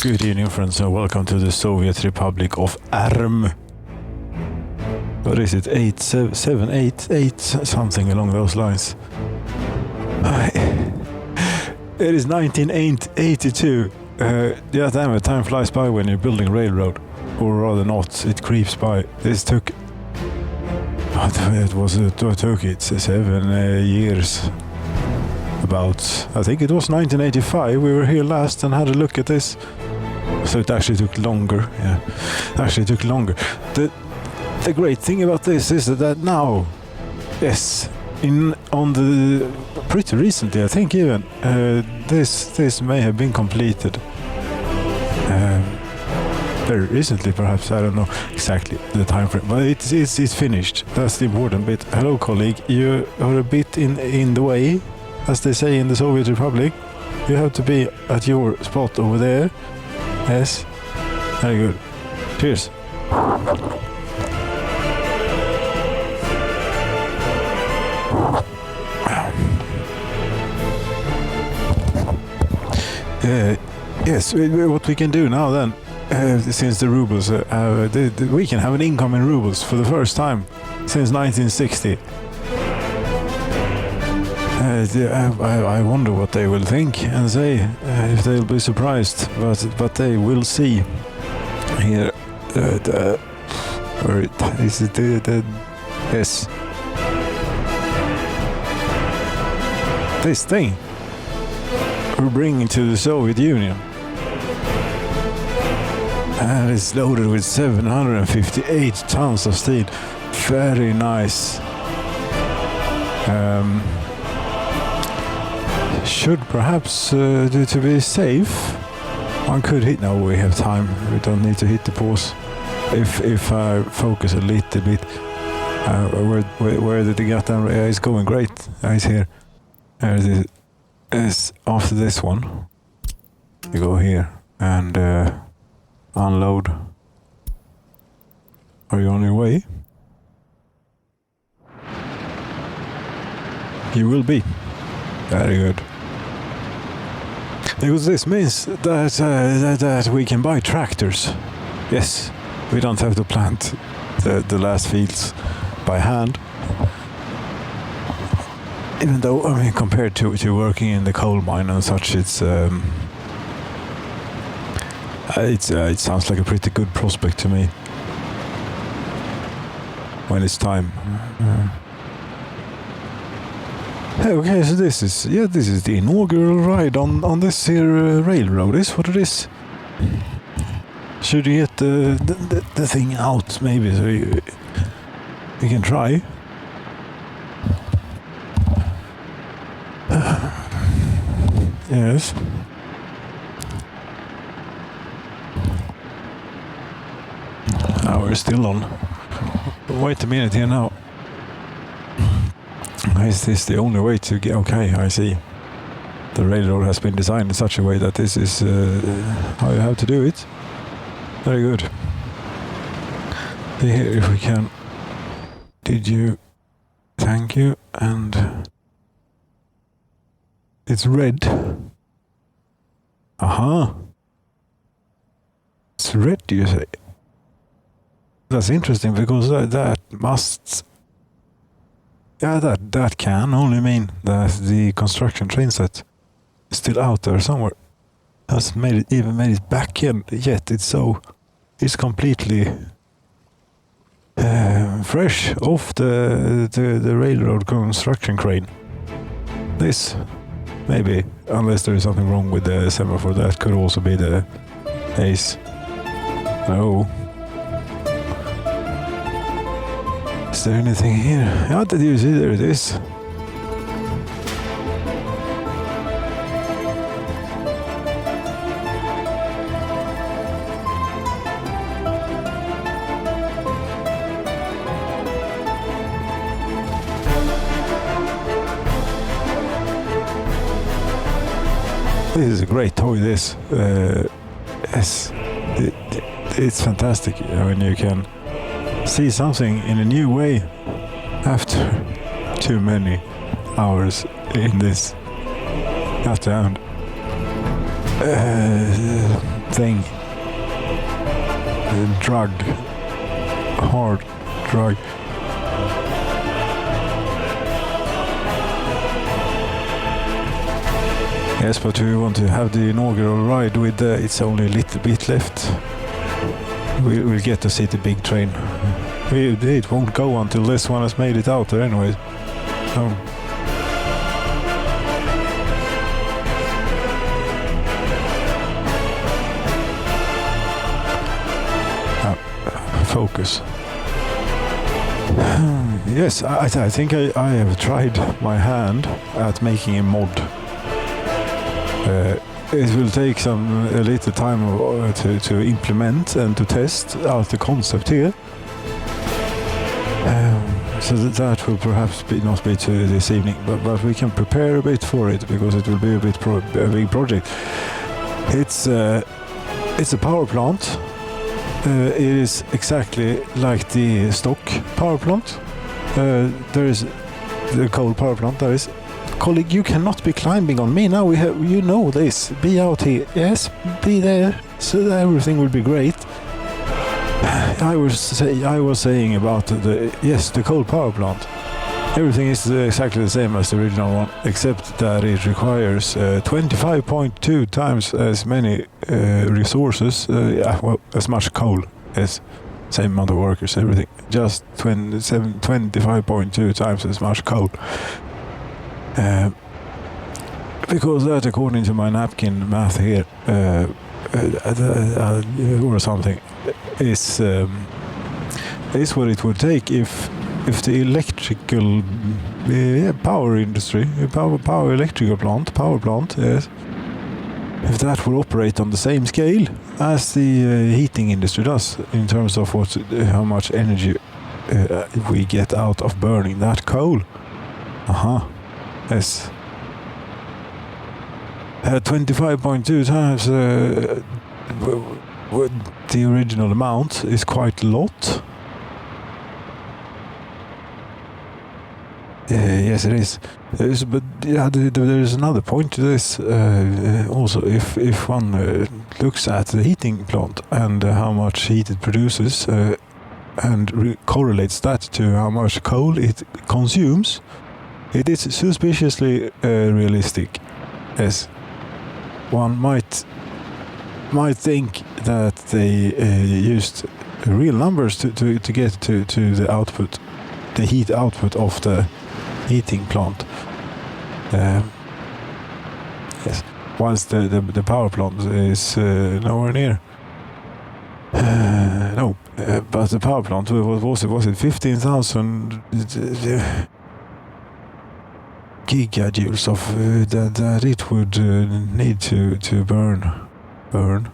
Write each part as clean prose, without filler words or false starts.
Good evening, friends, and welcome to the Soviet Republic of EHRM. What is it? 8, something along those lines. It is 1982. Yeah, damn it, time flies by when you're building a railroad. Or rather not, it creeps by. This took... It took 7 years. About, I think it was 1985, we were here last and had a look at this. So it actually took longer, yeah. Actually took longer. The great thing about this is that now, yes, pretty recently, I think even, this may have been completed. Very recently, perhaps, I don't know exactly the time frame, but it's finished. That's the important bit. Hello, colleague, you are a bit in the way, as they say in the Soviet Republic. You have to be at your spot over there. Yes, very good. Cheers. Yes, what we can do now then, since the rubles, we can have an income in rubles for the first time since 1960. I wonder what they will think and say, if they'll be surprised, but they will see here. Or is it yes, this thing we're bringing to the Soviet Union, and it's loaded with 758 tons of steel. Very nice. Should perhaps, to be safe, one could hit... No, we have time. We don't need to hit the pause. If I focus a little bit, where did it get down? It's going great. It's here. It is after this one. You go here and unload. Are you on your way? You will be. Very good. Because this means that we can buy tractors. Yes, we don't have to plant the last fields by hand. Even though, I mean, compared to working in the coal mine and such, it sounds like a pretty good prospect to me. When it's time. Okay, so this is the inaugural ride on this here railroad. Is what it is. Should you get the thing out, maybe, so we can try. Yes. Now we're still on. Wait a minute here now. Is this the only way to get... Okay, I see. The railroad has been designed in such a way that this is how you have to do it. Very good. Here, if we can... Did you... Thank you, and... It's red. Aha. It's red, do you say? That's interesting, because that must... Yeah, that can only mean that the construction train set is still out there somewhere. Hasn't made it back in yet. It's completely fresh off the railroad construction crane. This, maybe, unless there is something wrong with the semaphore, that could also be the case. No. Is there anything here? Yeah, did you see? There it is. This is a great toy, this. Yes, it's fantastic when you can see something in a new way after too many hours in this. After thing. Drug. Hard drug. Yes, but we want to have the inaugural ride with it's only a little bit left. We'll get to see the big train. It won't go until this one has made it out there anyways. So. Focus. Yes, I think I have tried my hand at making a mod. It will take a little time to implement and to test out the concept here. So that will perhaps not be to this evening, but we can prepare a bit for it because it will be a big project. It's a power plant. It is exactly like the stock power plant. There is the coal power plant. There is. Colleague, you cannot be climbing on me now. You know this. Be out here. Yes, be there. So that everything will be great. I was saying about the coal power plant. Everything is exactly the same as the original one, except that it requires 25.2 times as many resources, as much coal as same amount of workers, everything. Just 25.2 times as much coal. Because that, according to my napkin math here, or something, is what it would take if the electrical power industry, power electrical plant, yes, if that would operate on the same scale as the heating industry does in terms of how much energy we get out of burning that coal. Yes. 25.2 times the original amount is quite a lot. Yes, it is. But there is another point to this. Also, if one looks at the heating plant and how much heat it produces and correlates that to how much coal it consumes, it is suspiciously realistic. Yes, one might think that they used real numbers to get to the output, the heat output of the heating plant. Yes, whilst the power plant is nowhere near. No, but the power plant was it 15,000 gigajoules of that it would need to burn.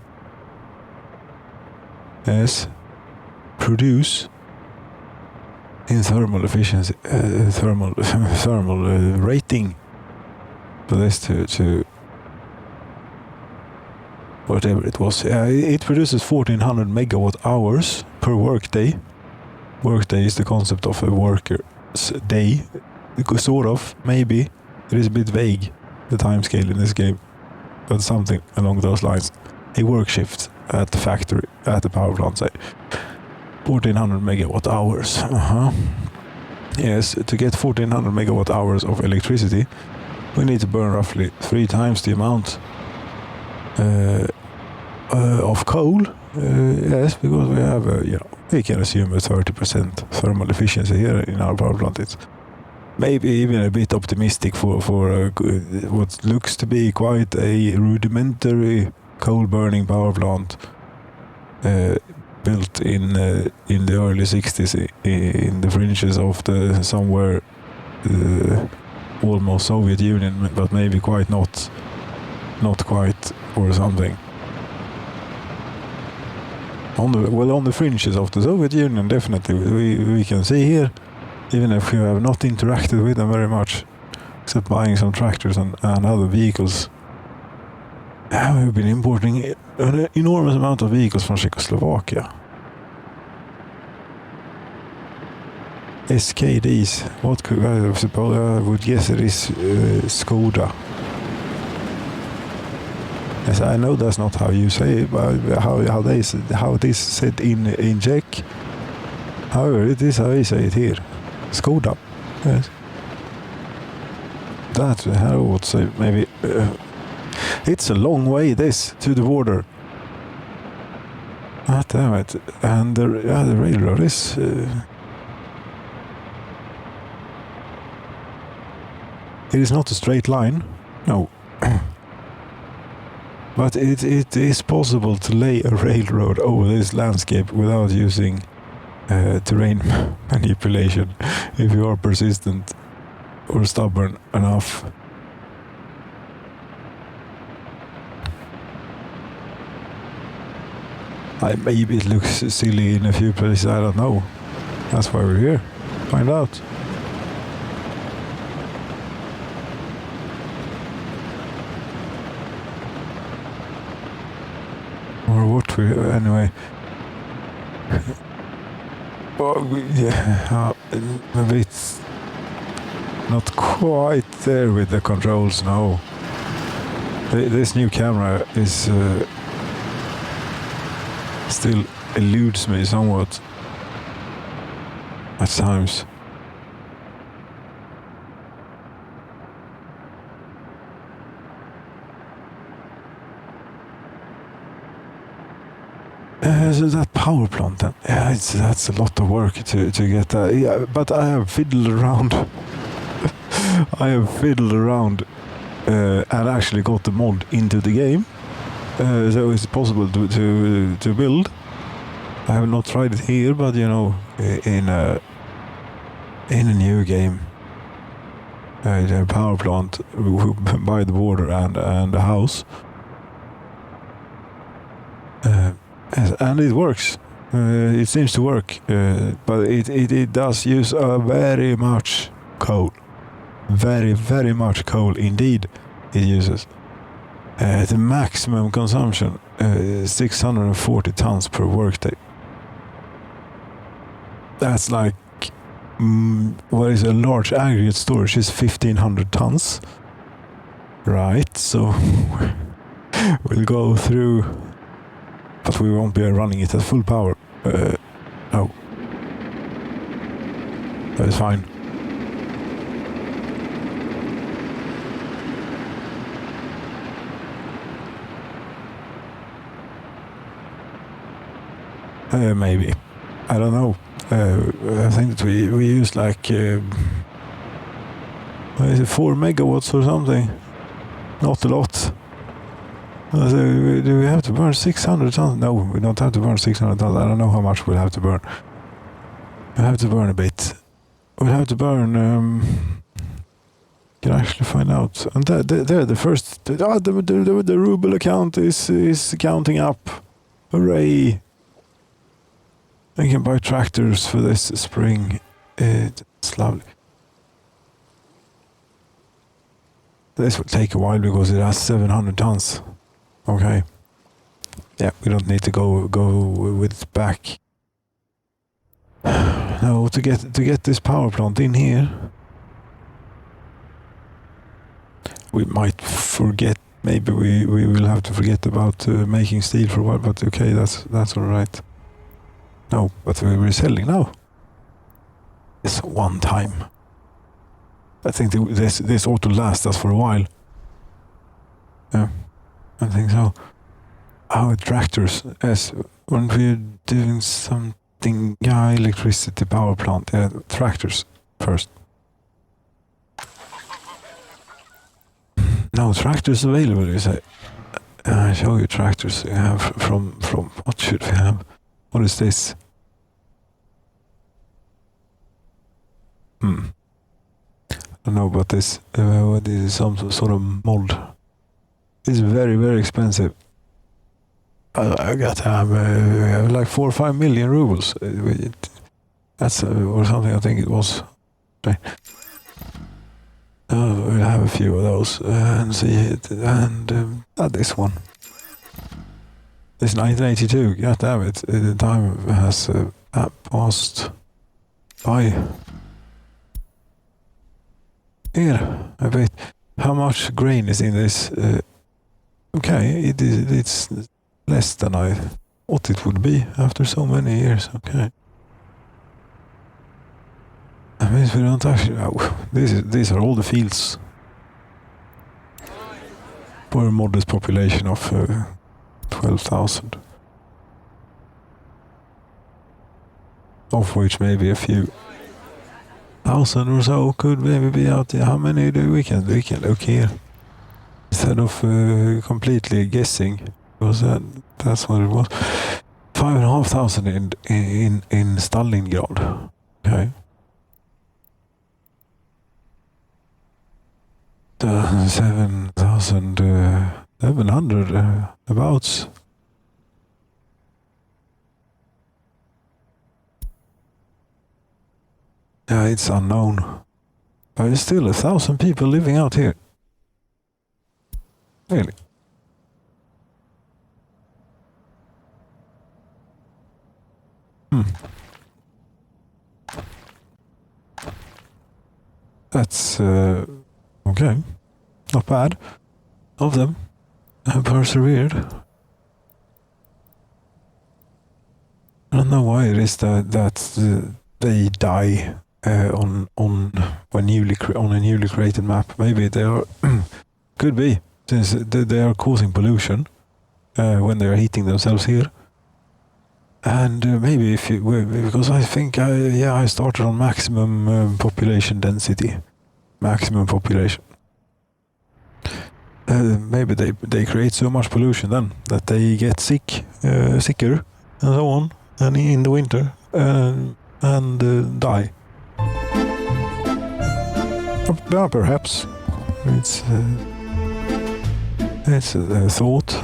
Yes, produce in thermal efficiency, thermal rating for this to whatever it was. It produces 1400 megawatt hours per workday. Workday is the concept of a worker's day. Sort of, maybe. It is a bit vague, the time scale in this game, but something along those lines. A work shift at the factory, at the power plant, say. 1400 megawatt hours. Yes, to get 1400 megawatt hours of electricity, we need to burn roughly 3 times the amount of coal. Yes, because we have, we can assume a 30% thermal efficiency here in our power plant. It's maybe even a bit optimistic for what looks to be quite a rudimentary coal-burning power plant built in the early 60s in the fringes of the somewhere almost Soviet Union, but maybe quite not quite, or something. On the fringes of the Soviet Union, definitely we can see here, even if we have not interacted with them very much, except buying some tractors and other vehicles. We've been importing an enormous amount of vehicles from Czechoslovakia. SKDs, what could I suppose? I would guess it is Skoda. Yes, I know that's not how you say it, but how it is said in Czech. However, it is how we say it here. Skoda. Yes. That I would say maybe. It's a long way this to the border. Ah, damn it! And the railroad is. It is not a straight line. No. But it is possible to lay a railroad over this landscape without using terrain manipulation if you are persistent or stubborn enough. Maybe it looks silly in a few places, I don't know. That's why we're here. Find out. Or what we anyway. Maybe it's not quite there with the controls now. This new camera is still eludes me somewhat at times. So that power plant then, yeah, that's a lot of work to get that. Yeah, but I have fiddled around. I have fiddled around and actually got the mod into the game, so it's possible to build. I have not tried it here, but you know, in a new game, a power plant by the border and a house. And it works. It seems to work, but it does use very much coal. Very much coal indeed it uses. The maximum consumption 640 tons per workday. That's like what is a large aggregate storage is 1500 tons. Right, so we'll go through. But we won't be running it at full power. No. That is fine. Maybe. I don't know. I think that we use like... is it 4 megawatts or something? Not a lot. Do we have to burn 600 tons? No, we don't have to burn 600 tons. I don't know how much we'll have to burn. We'll have to burn a bit. We'll have to burn... can actually find out. And there, the first... the ruble account is counting up. Hooray! I can buy tractors for this spring. It's lovely. This will take a while because it has 700 tons. Okay. Yeah, we don't need to go with it back. No, to get this power plant in here, we might forget. Maybe we will have to forget about making steel for a while. But okay, that's all right. No, but we're selling now. It's one time. I think this ought to last us for a while. Yeah. I think so. Oh, tractors. Yes, when we're doing something, yeah, electricity power plant. Yeah, tractors first. No, tractors available, you say. I show you tractors you have from what should we have? What is this? I don't know about this. What is some sort of mold? It's very expensive. I got to have like 4 or 5 million rubles. That's or something. I think it was. Okay. We'll have a few of those and see it. And this one. This 1982. God damn it! The time has passed by. Here, a bit. How much grain is in this? Okay, it's less than I thought it would be after so many years. Okay. That means we don't actually... these are all the fields for a modest population of 12,000. Of which maybe a few thousand or so could maybe be out there. How many do we can look here? Instead of completely guessing, because that's what it was. 5,500 in Stalingrad. Okay. 7,700 abouts. Yeah, it's unknown. But there's still 1,000 people living out here. Really? That's okay. Not bad of them. Persevered. I don't know why it is that they die on a newly created map. Maybe they are could be, since they are causing pollution when they are heating themselves here. And maybe if you, because I think I started on maximum population density, maximum population. Maybe they create so much pollution then that they get sicker and so on, and in the winter and die. Yeah, perhaps it's a thought.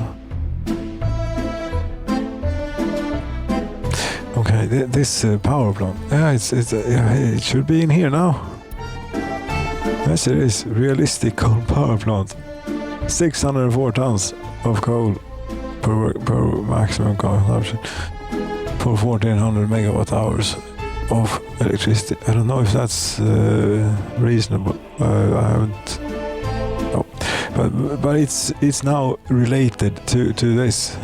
Okay, this power plant. Yeah, it should be in here now. Yes, it is. Realistic coal power plant. 604 tons of coal per maximum consumption for 1,400 megawatt hours of electricity. I don't know if that's reasonable. I haven't. No, but it's now related to this.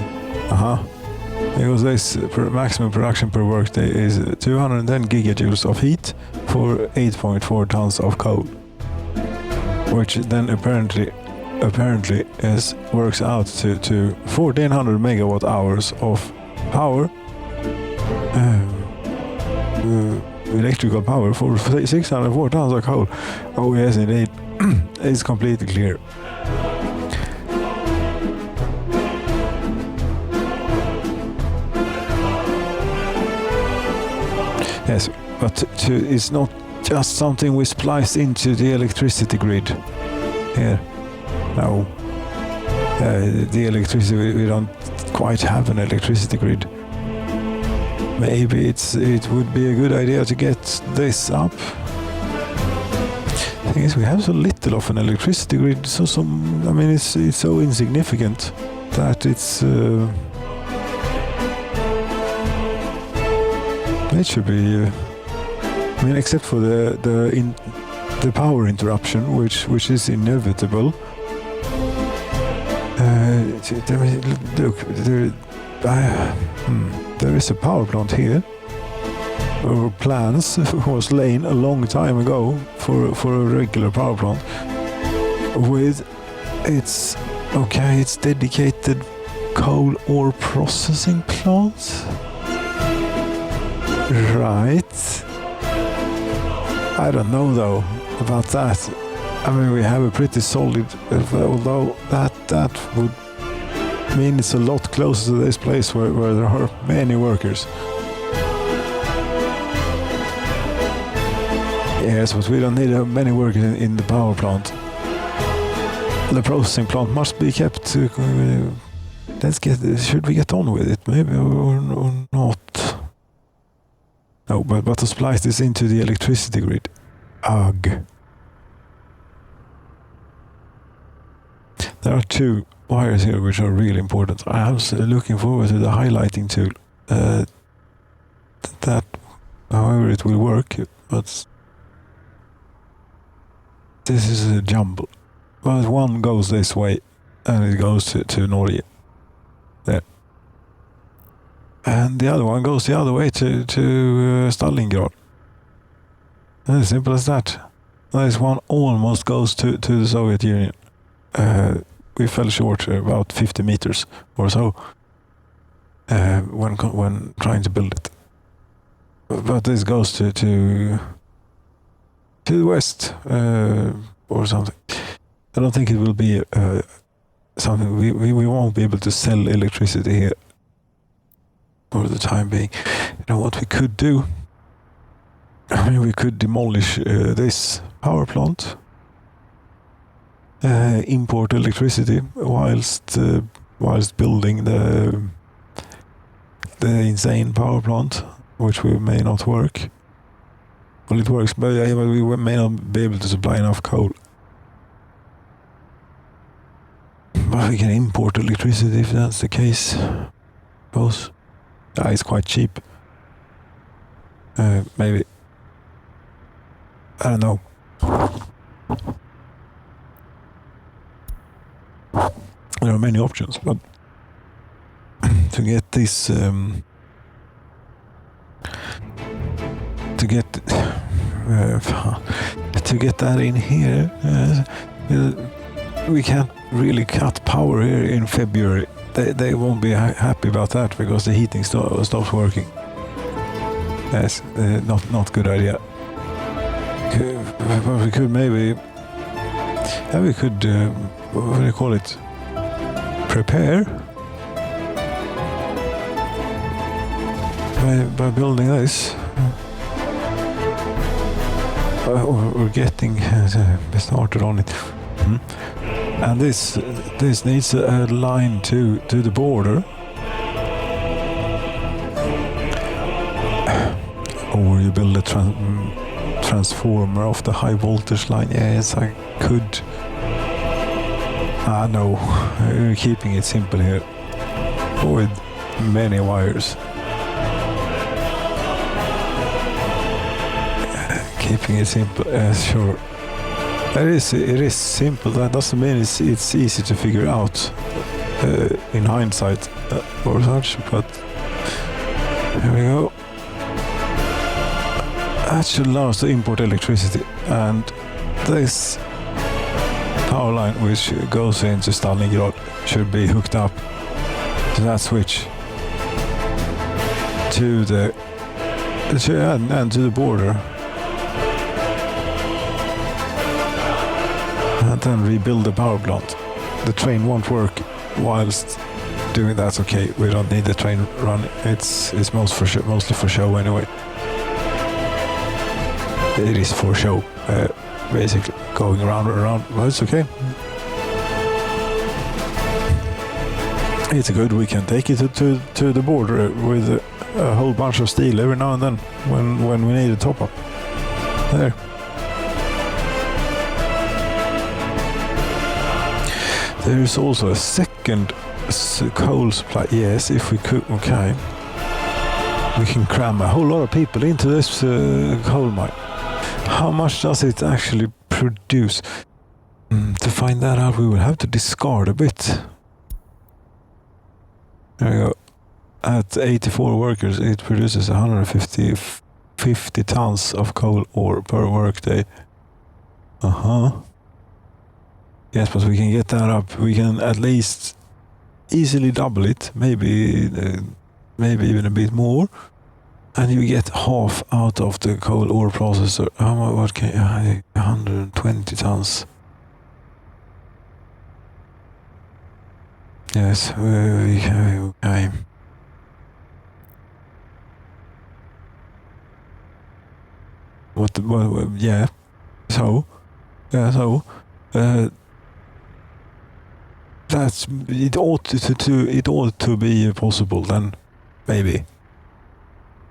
Because this maximum production per workday is 210 gigajoules of heat for 8.4 tons of coal, which then apparently works out to 1,400 megawatt hours of power, electrical power for 604 tons of coal. Oh yes, indeed, it's completely clear. Yes, but it's not just something we splice into the electricity grid here. No. The electricity, we don't quite have an electricity grid. Maybe it would be a good idea to get this up. The thing is, we have so little of an electricity grid, it's so insignificant that it's... it should be, except for the power interruption, which is inevitable. Look, there is a power plant here, or plans was laid a long time ago for a regular power plant with its dedicated coal ore processing plant. Right. I don't know though about that. We have a pretty solid, although that would mean it's a lot closer to this place where there are many workers. Yes, but we don't need many workers in the power plant. The processing plant must be kept. Should we get on with it, maybe, or not? No, but to splice this into the electricity grid. Ugh. There are two wires here which are really important. I was looking forward to the highlighting tool. That, however, it will work, but this is a jumble. But one goes this way, and it goes to Norge. There. And the other one goes the other way to Stalingrad. And as simple as that. This one almost goes to the Soviet Union. We fell short about 50 meters or so when trying to build it. But this goes to the west or something. I don't think it will be something we won't be able to sell electricity here for the time being. You know what we could do? I mean, we could demolish this power plant, import electricity whilst building the insane power plant, which we may not work. Well, it works, but we may not be able to supply enough coal. But we can import electricity if that's the case. I suppose. It's quite cheap. Maybe. I don't know. There are many options, but to get this, to get that in here, we can't really cut power here in February. They won't be happy about that because the heating stops working. Yes, not good idea. We could maybe, we could, what do you call it? Prepare by building this, or getting started on it. And this needs a line to the border, or you build a transformer off the high voltage line. Yes, I could. No, we're keeping it simple here with many wires. Keeping it simple, sure. It is simple. That doesn't mean it's easy to figure out in hindsight or such. But here we go. That should allow us to import electricity, and this power line which goes into Stalingrad should be hooked up to that switch to the and to the border, and then rebuild the power plant. The train won't work whilst doing that. Okay, we don't need the train running. It's mostly for show anyway. It is for show, basically going around and around, but it's okay. It's good. We can take it to the border with a whole bunch of steel every now and then when we need a top up. There. There is also a second coal supply. Yes, if we could, okay. We can cram a whole lot of people into this coal mine. How much does it actually produce? To find that out, we will have to discard a bit. There we go. At 84 workers, it produces 150 tons of coal ore per workday. Yes, but we can get that up. We can at least easily double it. Maybe even a bit more. And you get half out of the coal ore processor. What can 120 tons. Yes, okay. What? Yeah. So, that's it. Ought to be possible then, maybe.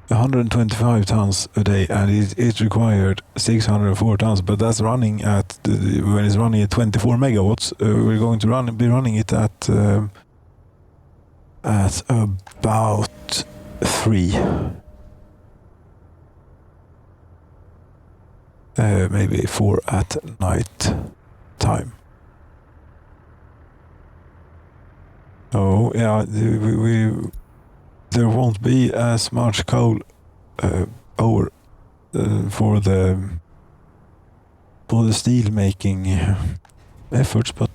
125 tons a day, and it required 604 tons, but that's running at when it's running at 24 megawatts. We're going to be running it at about 3, maybe 4 at night time. Oh, yeah, there won't be as much coal over for the steel making efforts, but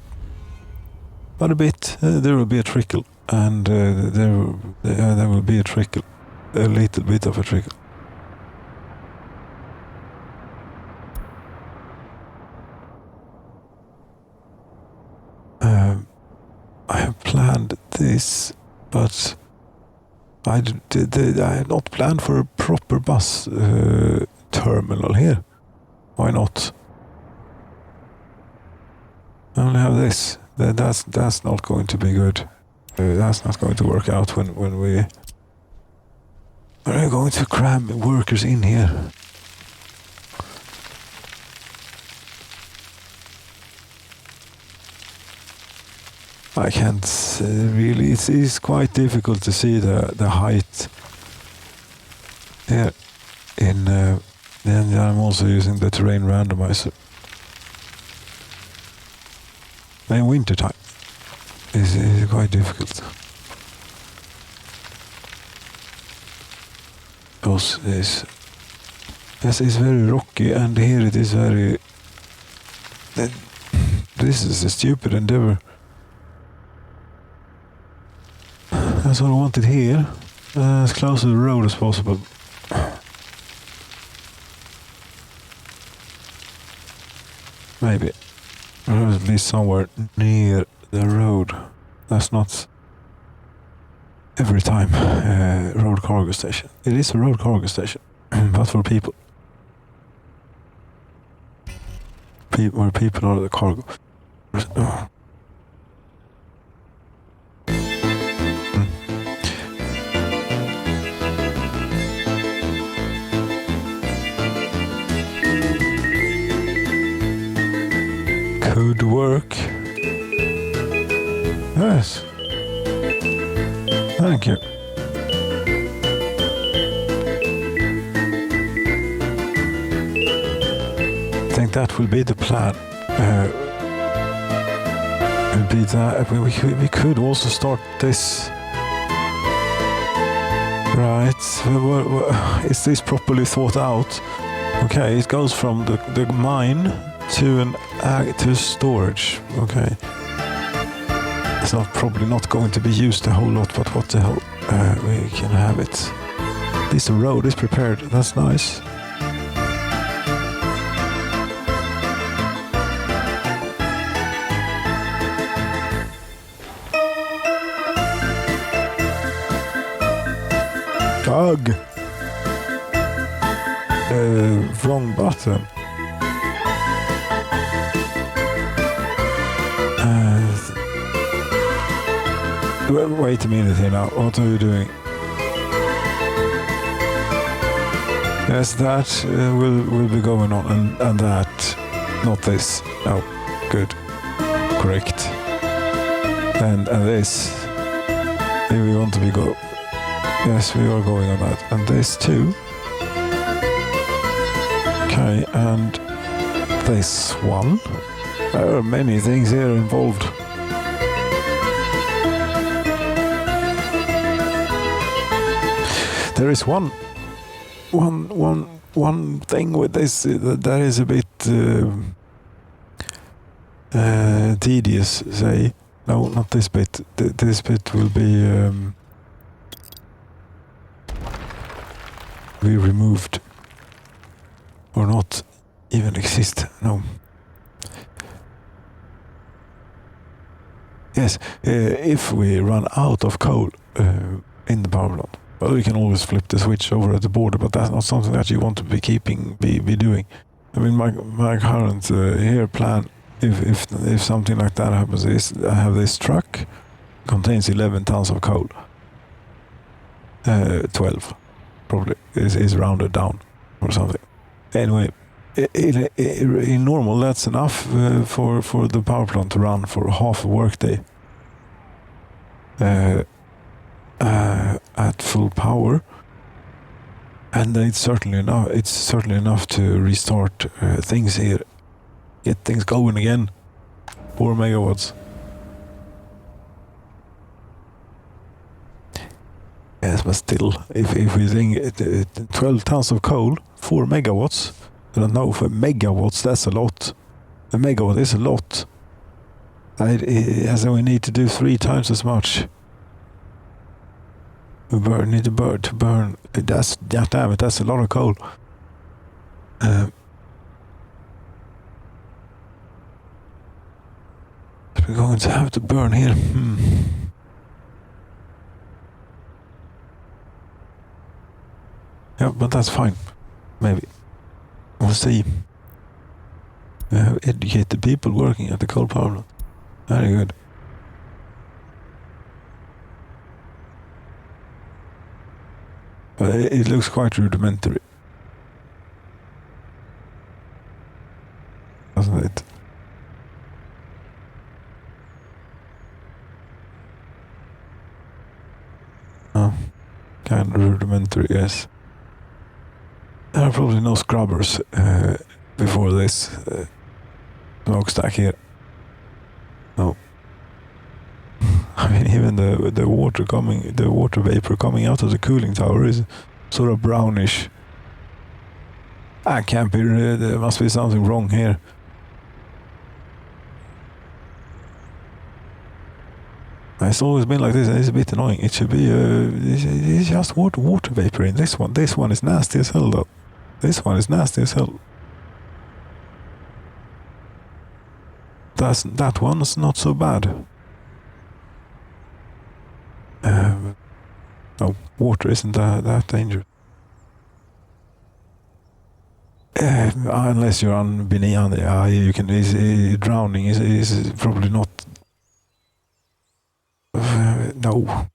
a bit. There will be a trickle, and there will be a trickle, a little bit of a trickle. I have planned this, but I had not planned for a proper bus terminal here. Why not? I only have this. That's not going to be good. That's not going to work out when we're going to cram workers in here. I can't really. It's quite difficult to see the height here. Then I'm also using the terrain randomizer. In winter time, is quite difficult. Because this is very rocky, and here it is very. This is a stupid endeavor. That's what I wanted here, as close to the road as possible. Maybe. Or at least somewhere near the road. That's not every time road cargo station. It is a road cargo station, but for people. Where people are the cargo. Oh. Could work. Yes. Thank you. I think that will be the plan. Will be that we could also start this. Right. Is this properly thought out? Okay, it goes from the mine to storage. Okay. It's probably not going to be used a whole lot, but what the hell, we can have it. This road is prepared. That's nice. Ugh. Wrong button. Wait a minute here now. What are you doing? Yes, that will be going on, and that, not this. No, good, correct. And this, here we want to be go. Yes, we are going on that, and this too. Okay, and this one. There are many things here involved. There is one thing with this that is a bit tedious. Say, no, not this bit. This bit will be removed, or not even exist. No. Yes, if we run out of coal in the power plant. Well, we can always flip the switch over at the border, but that's not something that you want to be doing. I mean, my current here plan, if something like that happens, is I have this truck, contains 11 tons of coal. 12, probably, is rounded down or something. Anyway, in normal, that's enough for the power plant to run for half a workday. At full power, and it's certainly enough to restart things here, get things going again. 4 megawatts. Yes, but still, if we think 12 tons of coal, 4 megawatts, I don't know, for megawatts, that's a lot. A megawatt is a lot. So we need to do 3 times as much. We need to burn. That's, damn it, that's a lot of coal. We're going to have to burn here. Yeah, but that's fine. Maybe. We'll see. We have educated people working at the coal power plant. Very good. But it looks quite rudimentary. Doesn't it? Oh, kind of rudimentary, yes. There are probably no scrubbers before this smokestack here. No. I mean, even the water vapor coming out of the cooling tower is sort of brownish. I can't be. There must be something wrong here. It's always been like this, and it's a bit annoying. It should be. It's just water vapor in this one. This one is nasty as hell, though. This one is nasty as hell. That one's not so bad. No, water isn't that dangerous. Unless you're on beneath, you can. Drowning is probably not. No.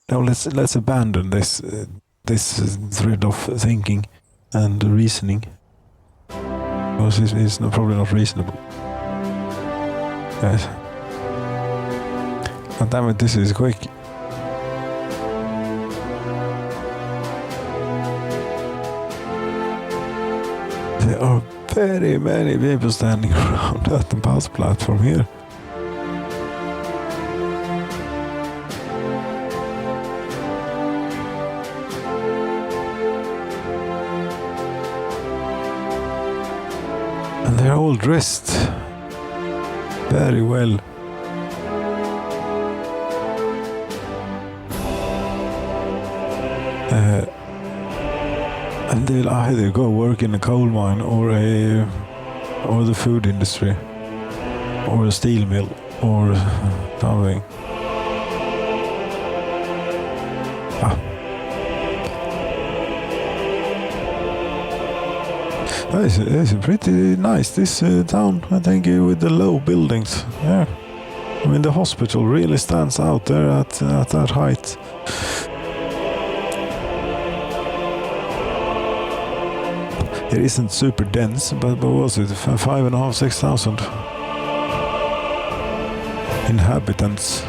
Let's abandon this thread of thinking and reasoning, because it's probably not reasonable. Yes. And damn it, this is quick. There are very many people standing around at the bus platform here. And they're all dressed very well. And they'll either go work in a coal mine or the food industry or a steel mill or something. It's pretty nice, this town, I think, with the low buildings. Yeah, I mean, the hospital really stands out there at that height. It isn't super dense, but what was it? 5,500, 6,000 inhabitants.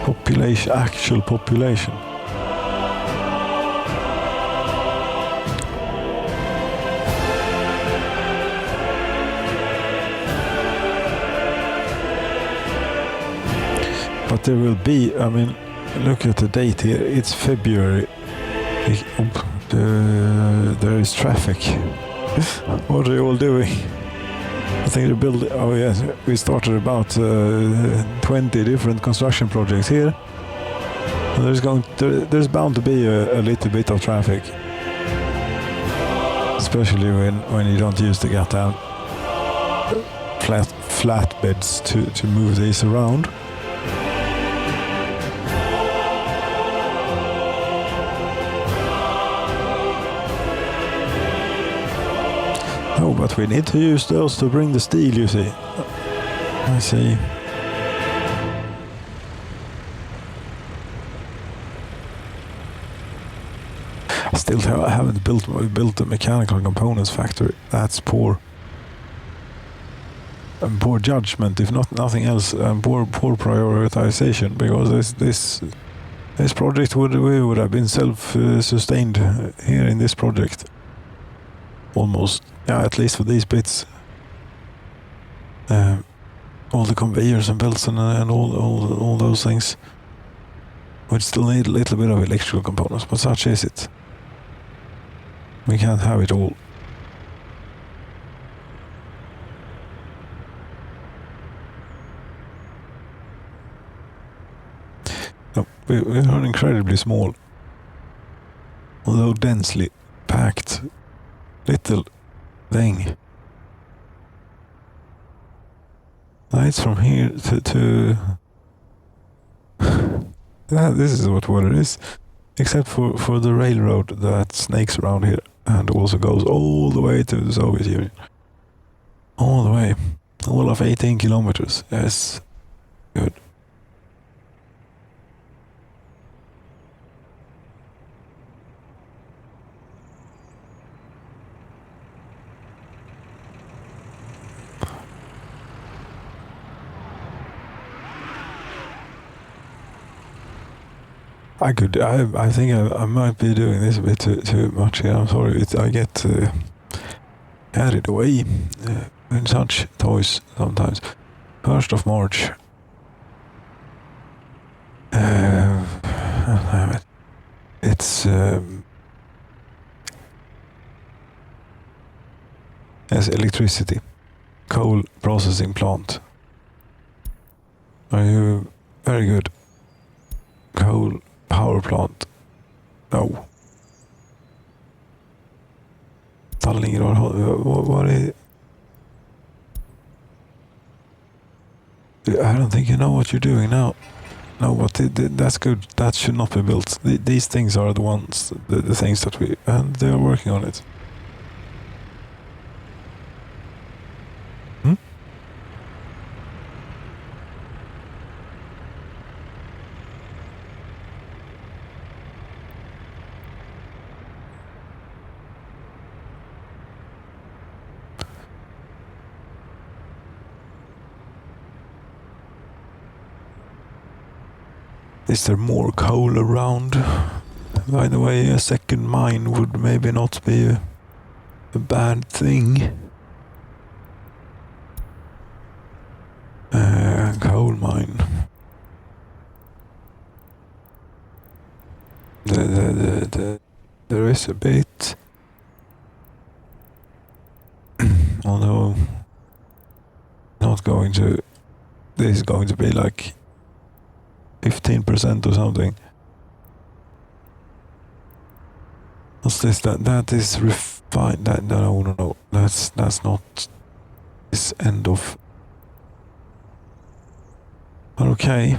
Population, actual population. But there will be, I mean, look at the date here, it's February. There is traffic. What are you all doing? I think they're building, oh yes, we started about 20 different construction projects here. And there's bound to be a little bit of traffic. Especially when you don't use the goddamn flatbeds to move these around. Oh, but we need to use those to bring the steel, you see. I see. Still, I haven't built a mechanical components factory. That's poor. And poor judgment, if nothing else, and poor prioritization. Because this project would have been self-sustained here in this project. Almost, yeah, at least for these bits. All the conveyors and belts and all those things We still need a little bit of electrical components, but such is it. We can't have it all. No, we're incredibly small, although densely packed little thing. Lights from here to this is what it is, except for the railroad that snakes around here and also goes all the way to the Soviet Union. All the way. All of 18 kilometers. Yes. Good. I think I might be doing this a bit too much here. I'm sorry. I get carried away in such toys sometimes. 1st of March. It's yes, electricity. Coal processing plant. Are you very good? Coal power plant. No. What is... I don't think you know what you're doing now. No, but that's good. That should not be built. These things are the ones, the things that we... And they are working on it. Is there more coal around? By the way, a second mine would maybe not be a bad thing. Coal mine. There is a bit. Although not going to... This is going to be like 15% or something. What's this? That is refined. No. That's not this end of. Okay.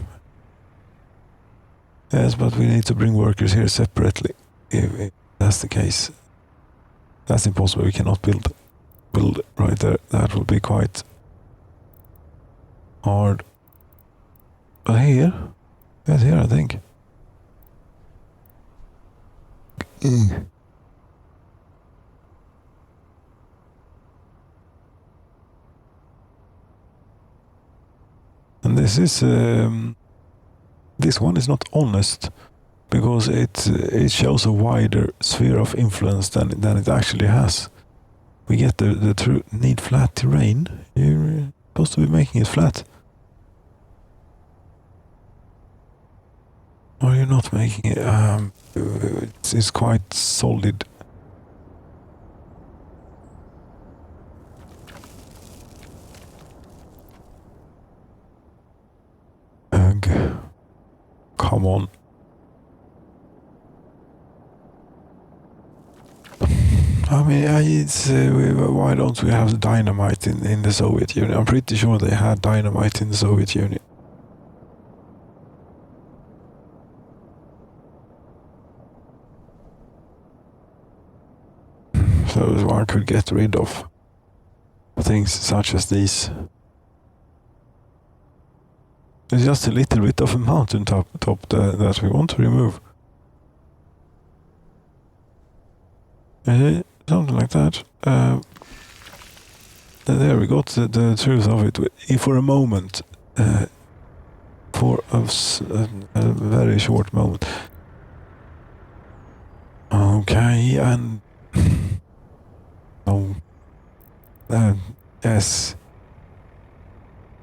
Yes, but we need to bring workers here separately. If that's the case, that's impossible. We cannot build right there. That will be quite hard. But here. Yes, here I think. And this is this one is not honest because it shows a wider sphere of influence than it actually has. We get the true need flat terrain. You're supposed to be making it flat. Or you're not making it. It's quite solid. Come on. I mean, why don't we have dynamite in the Soviet Union? I'm pretty sure they had dynamite in the Soviet Union. So one could get rid of things such as these. There's just a little bit of a mountain top that we want to remove. Something like that. There we got the truth of it. For a moment, for a very short moment. Okay, and oh, yes.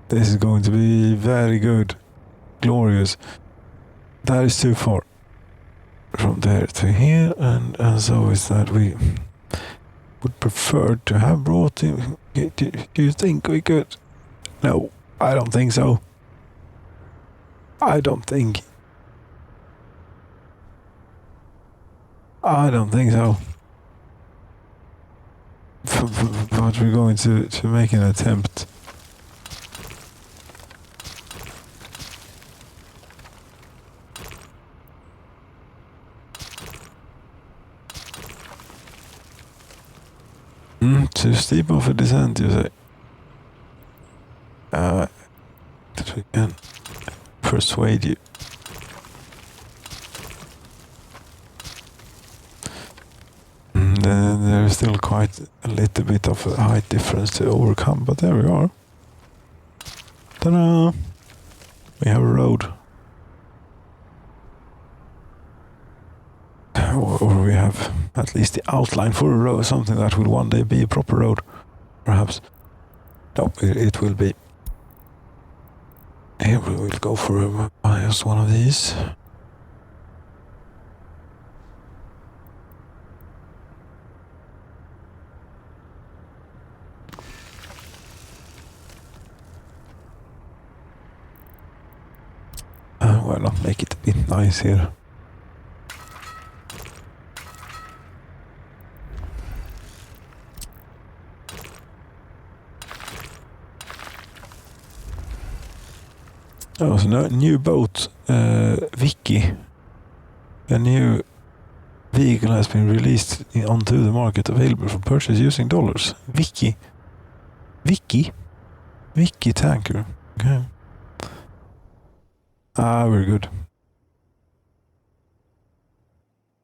This is going to be very good, glorious. that is too far from there to here, and so is that we would prefer to have brought in. Do you think we could? No, I don't think so. I don't think so. But we're going to make an attempt. Too steep of a descent, you say? That we can persuade you. Then there's still quite a little bit of a height difference to overcome, but there we are. Ta-da! We have a road. Or we have at least the outline for a road, something that will one day be a proper road, perhaps. No, it will be. Here we will go for just one of these. Why not make it a bit nice here? Oh, so a new boat, Vicky. A new vehicle has been released onto the market, available for purchase using dollars. Vicky tanker. Okay. We're good.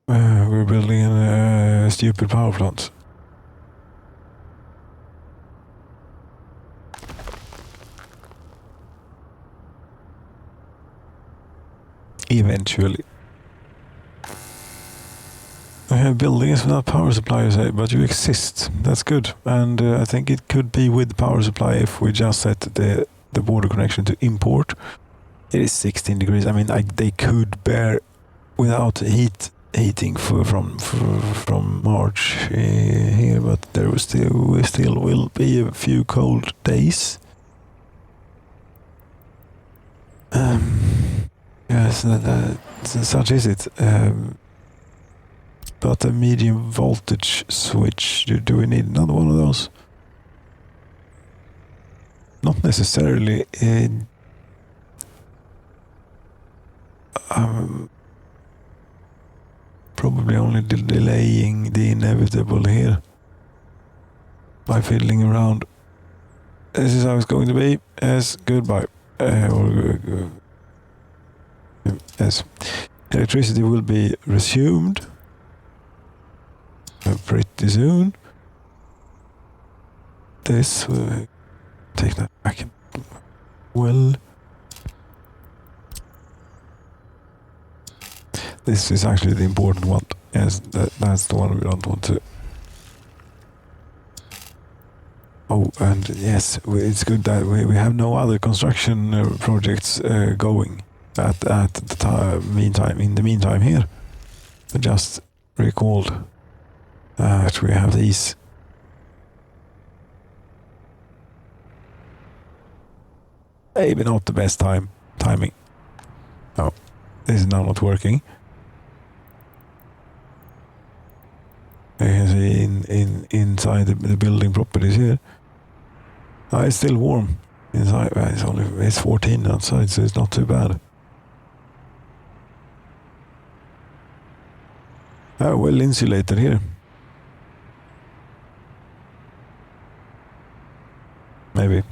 We're building a stupid power plant. Eventually. I have buildings without power supply, you say, but you exist. That's good. And I think it could be with power supply if we just set the border connection to import. It is 16 degrees. I mean, they could bear without heating from March here, but there will still will be a few cold days. Yes, such is it. But a medium voltage switch, do we need another one of those? Not necessarily. Probably only delaying the inevitable here by fiddling around. This is how it's going to be. Yes, goodbye. Yes, electricity will be resumed pretty soon. This will take that back. Well, this is actually the important one. Yes, that's the one we don't want to. Oh, and yes, it's good that we have no other construction projects going at the meantime. In the meantime, here, I just recalled that we have these. Maybe not the best timing. Oh, this is now not working. You can see inside the building properties here. It's still warm inside. It's 14 outside, so it's not too bad. Well insulated here. Maybe.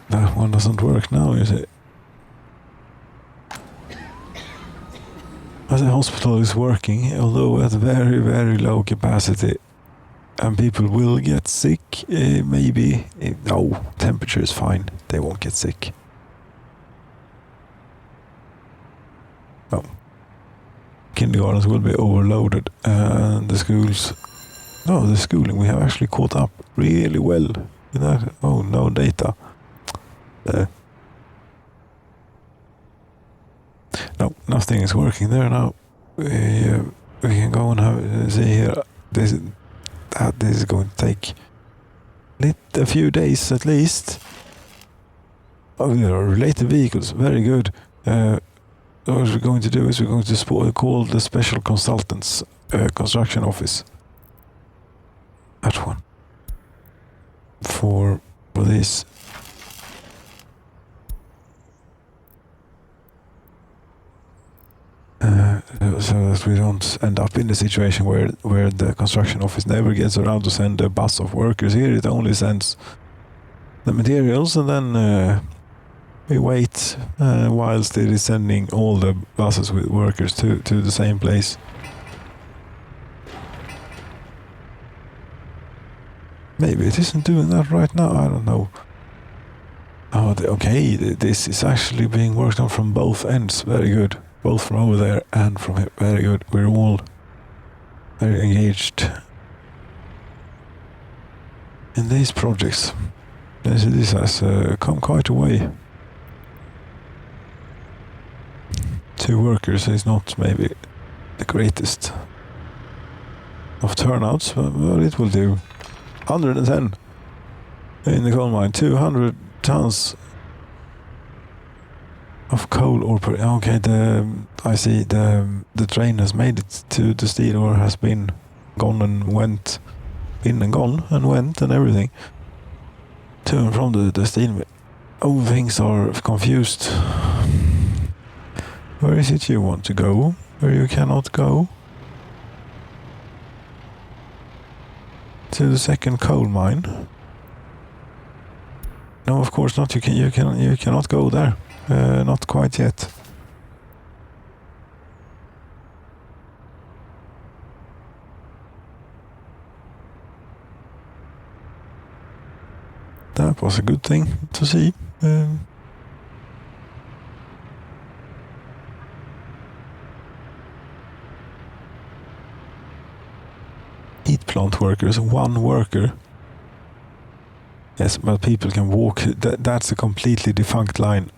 That one doesn't work now, you see. As the hospital is working, although at very, very low capacity, and people will get sick, maybe. No, temperature is fine. They won't get sick. Oh. Kindergartens will be overloaded, and the schools... No, the schooling, we have actually caught up really well with that. Oh, no data. No, nothing is working there now. We can go and see here. This is going to take a few days at least. Oh, there are related vehicles. Very good. What we're going to do is we're going to call the special consultants construction office. That one. For this. So that we don't end up in the situation where the construction office never gets around to send a bus of workers here. It only sends the materials, and then we wait whilst it is sending all the buses with workers to the same place. Maybe it isn't doing that right now, I don't know. Oh, okay, this is actually being worked on from both ends. Very good. Both from over there and from here. Very good. We're all very engaged in these projects. This has come quite a way. 2 workers is not maybe the greatest of turnouts, but it will do. 110 in the coal mine. 200 tons of coal ore per... Okay, I see the train has made it to the steel ore, has been gone and went, been and gone and went and everything to and from the steel mill. Oh, things are confused. Where is it you want to go? Where you cannot go? To the second coal mine? No, of course not. You cannot go there. Not quite yet. That was a good thing to see. Heat plant workers, 1 worker. Yes, but people can walk. That's a completely defunct line.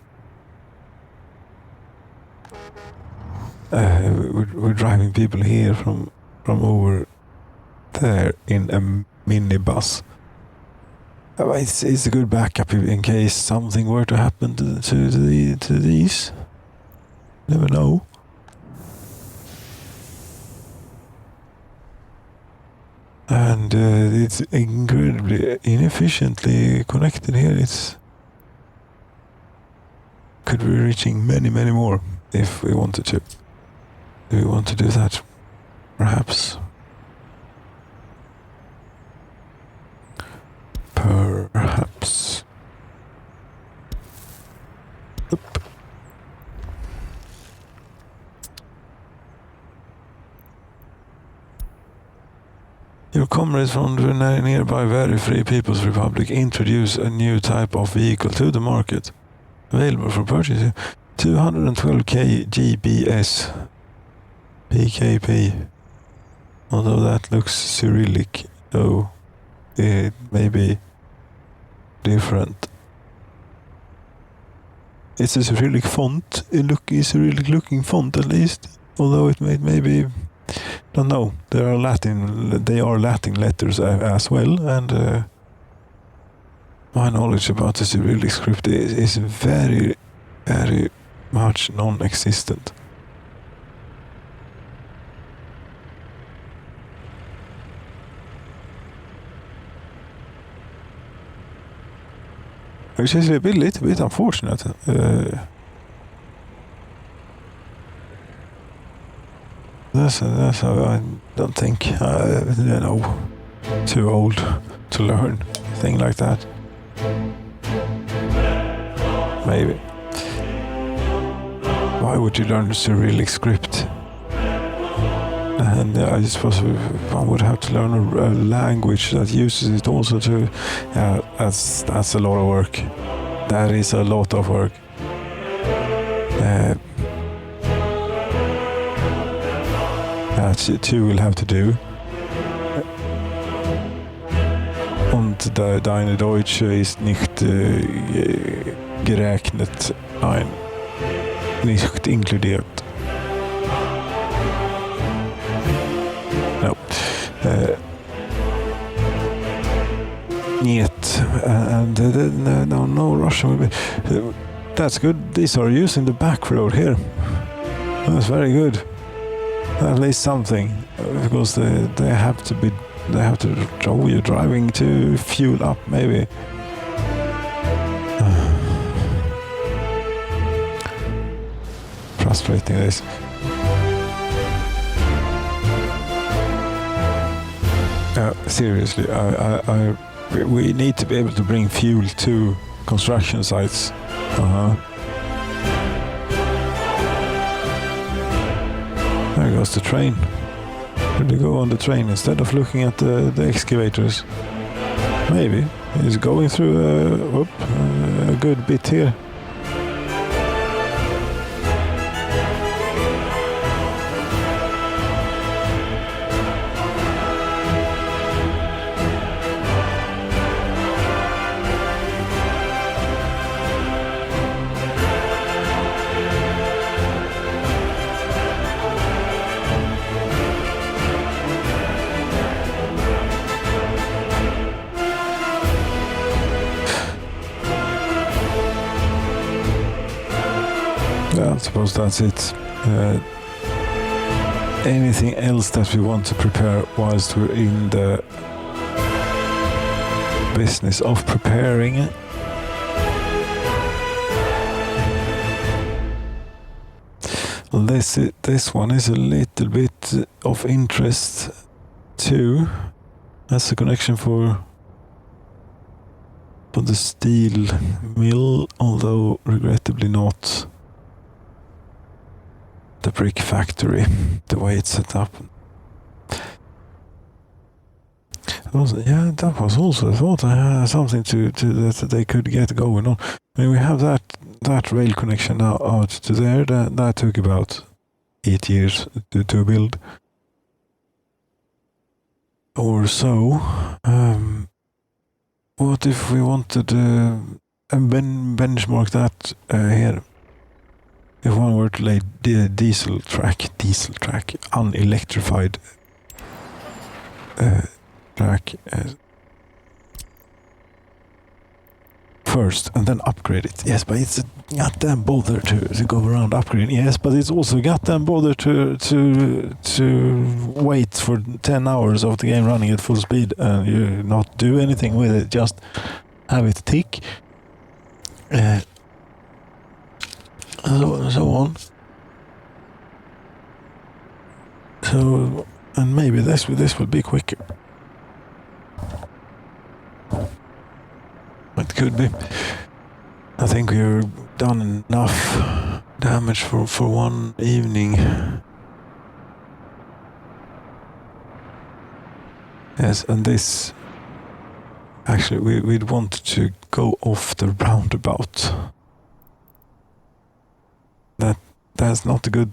We're driving people here from over there in a minibus. It's a good backup in case something were to happen to these. Never know. And it's incredibly inefficiently connected here. Could be reaching many more if we wanted to. Do we want to do that? Perhaps. Perhaps. Oop. Your comrades from the nearby very free People's Republic introduce a new type of vehicle to the market. Available for purchase. 212 GBS. PKP. Although that looks Cyrillic, though it may be different. It's a Cyrillic font. Cyrillic looking font at least. Although it may be, don't know. They are Latin letters as well, and my knowledge about the Cyrillic script is very, very much non-existent. Which is a little bit unfortunate. That's how I don't think, too old to learn a thing like that. Maybe. Why would you learn the Cyrillic script? And I suppose one would have to learn a language that uses it also to... that's a lot of work. That is a lot of work. That you will have to do. And deine Deutsche ist nicht gerechnet. Nein, nicht inkludiert. No. Niet. And no Russian will be. That's good. These are using the back road here. That's very good. At least something, because they have to show you driving to fuel up, maybe. Frustrating this. Seriously, we need to be able to bring fuel to construction sites. There goes the train. Should we go on the train instead of looking at the excavators? Maybe. It's going through a good bit here. I suppose that's it. Anything else that we want to prepare whilst we're in the business of preparing? This one is a little bit of interest too. That's a connection for the steel mill, although regrettably not the brick factory, the way it's set up. That was also a thought. I had something to that they could get going on. I mean, we have that rail connection now out to there. That took about 8 years to build or so. What if we wanted to benchmark that here? If one were to lay diesel track, unelectrified track first, and then upgrade it. Yes, but it's a goddamn bother to go around upgrading. Yes, but it's also a goddamn bother to wait for 10 hours of the game running at full speed and you not do anything with it, just have it tick. So on. So, and maybe this will be quicker. It could be. I think we've done enough damage for one evening. Yes, and this actually we'd want to go off the roundabout. That's not a good.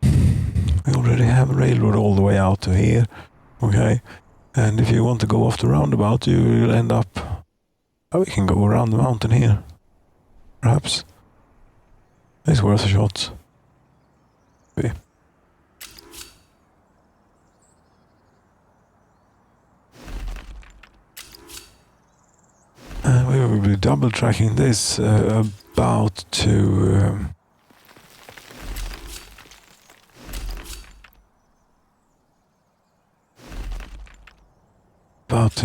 We already have a railroad all the way out to here, okay? And if you want to go off the roundabout, you will end up. Oh, we can go around the mountain here, perhaps. It's worth a shot. Maybe. We will be double tracking this about to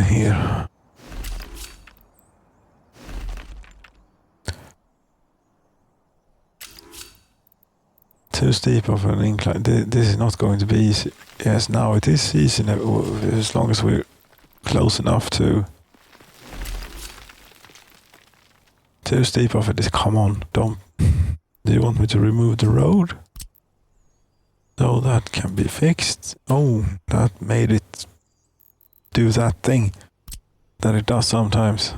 here. Too steep of an incline. This is not going to be easy. Yes, now it is easy as long as we're close enough to. Too steep of it is. Come on, don't. Do you want me to remove the road? So that can be fixed. Oh, that made it do that thing that it does sometimes.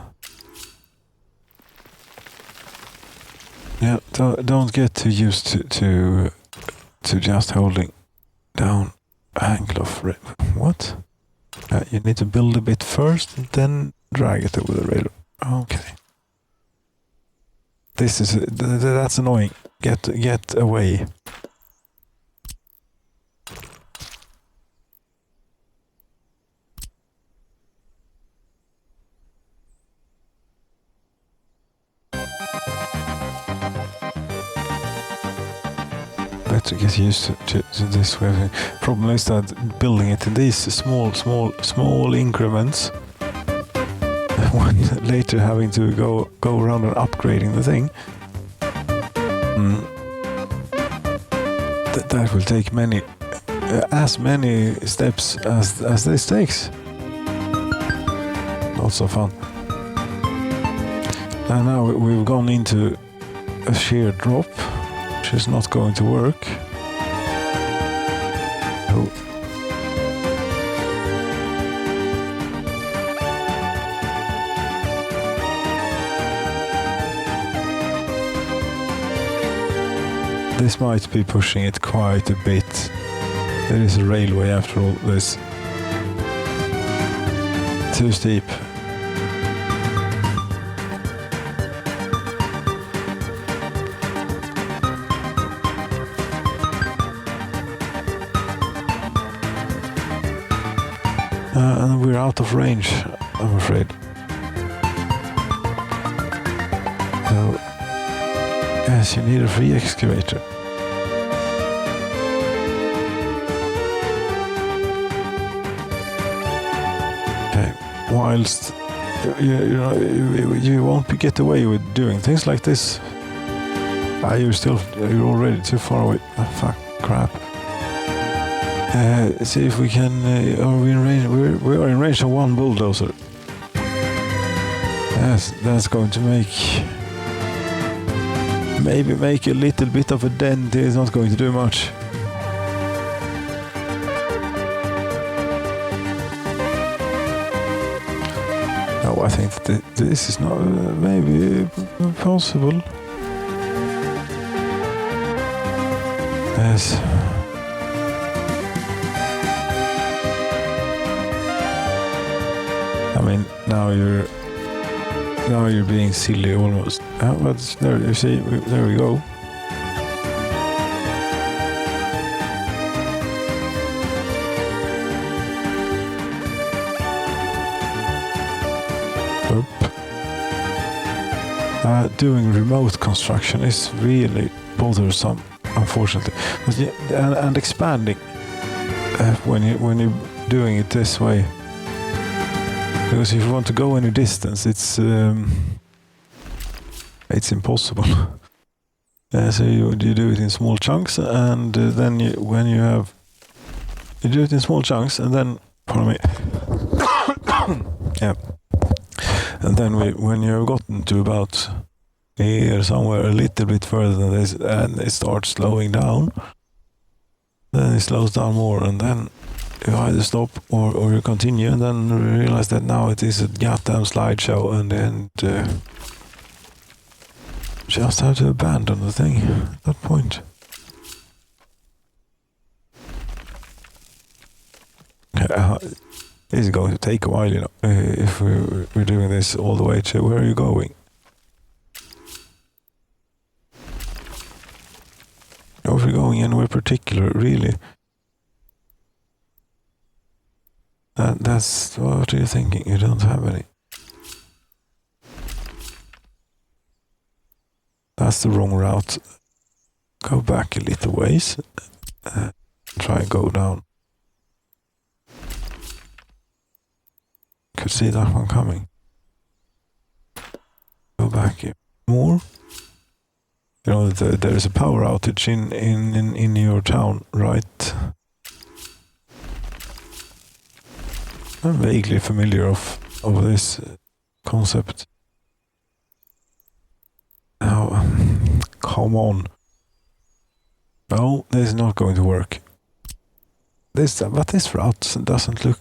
Yeah, don't get too used to just holding down angle of what? You need to build a bit first, and then drag it over the railroad. Okay. This is that's annoying. Get away. Better get used to this way of thing. Problem is that building it in these small increments, when later having to go around and upgrading the thing, that will take as many steps as this takes. Not so fun. And now we've gone into a sheer drop, which is not going to work. Oh. This might be pushing it quite a bit. There is a railway after all this. Too steep. And we're out of range, I'm afraid. So, yes, you need a free excavator. Okay, whilst you won't get away with doing things like this. You're already too far away. Oh, fuck, crap. See if we can. Are we in range? We are in range of one bulldozer. Yes, that's going to maybe make a little bit of a dent. It's not going to do much. No, I think that this is not maybe possible. Yes. I mean, now you're being silly almost. But there, you see, there we go. Doing remote construction is really bothersome, unfortunately. But yeah, and expanding when you're doing it this way. Because if you want to go any distance, it's impossible. So you do it in small chunks, and then you do it in small chunks, and then pardon me. Yeah, and then when you've gotten to about here somewhere a little bit further than this, and it starts slowing down, then it slows down more, and then you either stop or you continue, and then realize that now it is a goddamn slideshow, and then just have to abandon the thing at that point. This is going to take a while, you know, if we're doing this all the way to where are you going? Or if you're going anywhere particular, really. That's what you're thinking. You don't have any. That's the wrong route. Go back a little ways. Try and go down. Could see that one coming. Go back here more. You know, there is a power outage in your town, right? I'm vaguely familiar of this concept. Now, come on. No, this is not going to work. But this route doesn't look.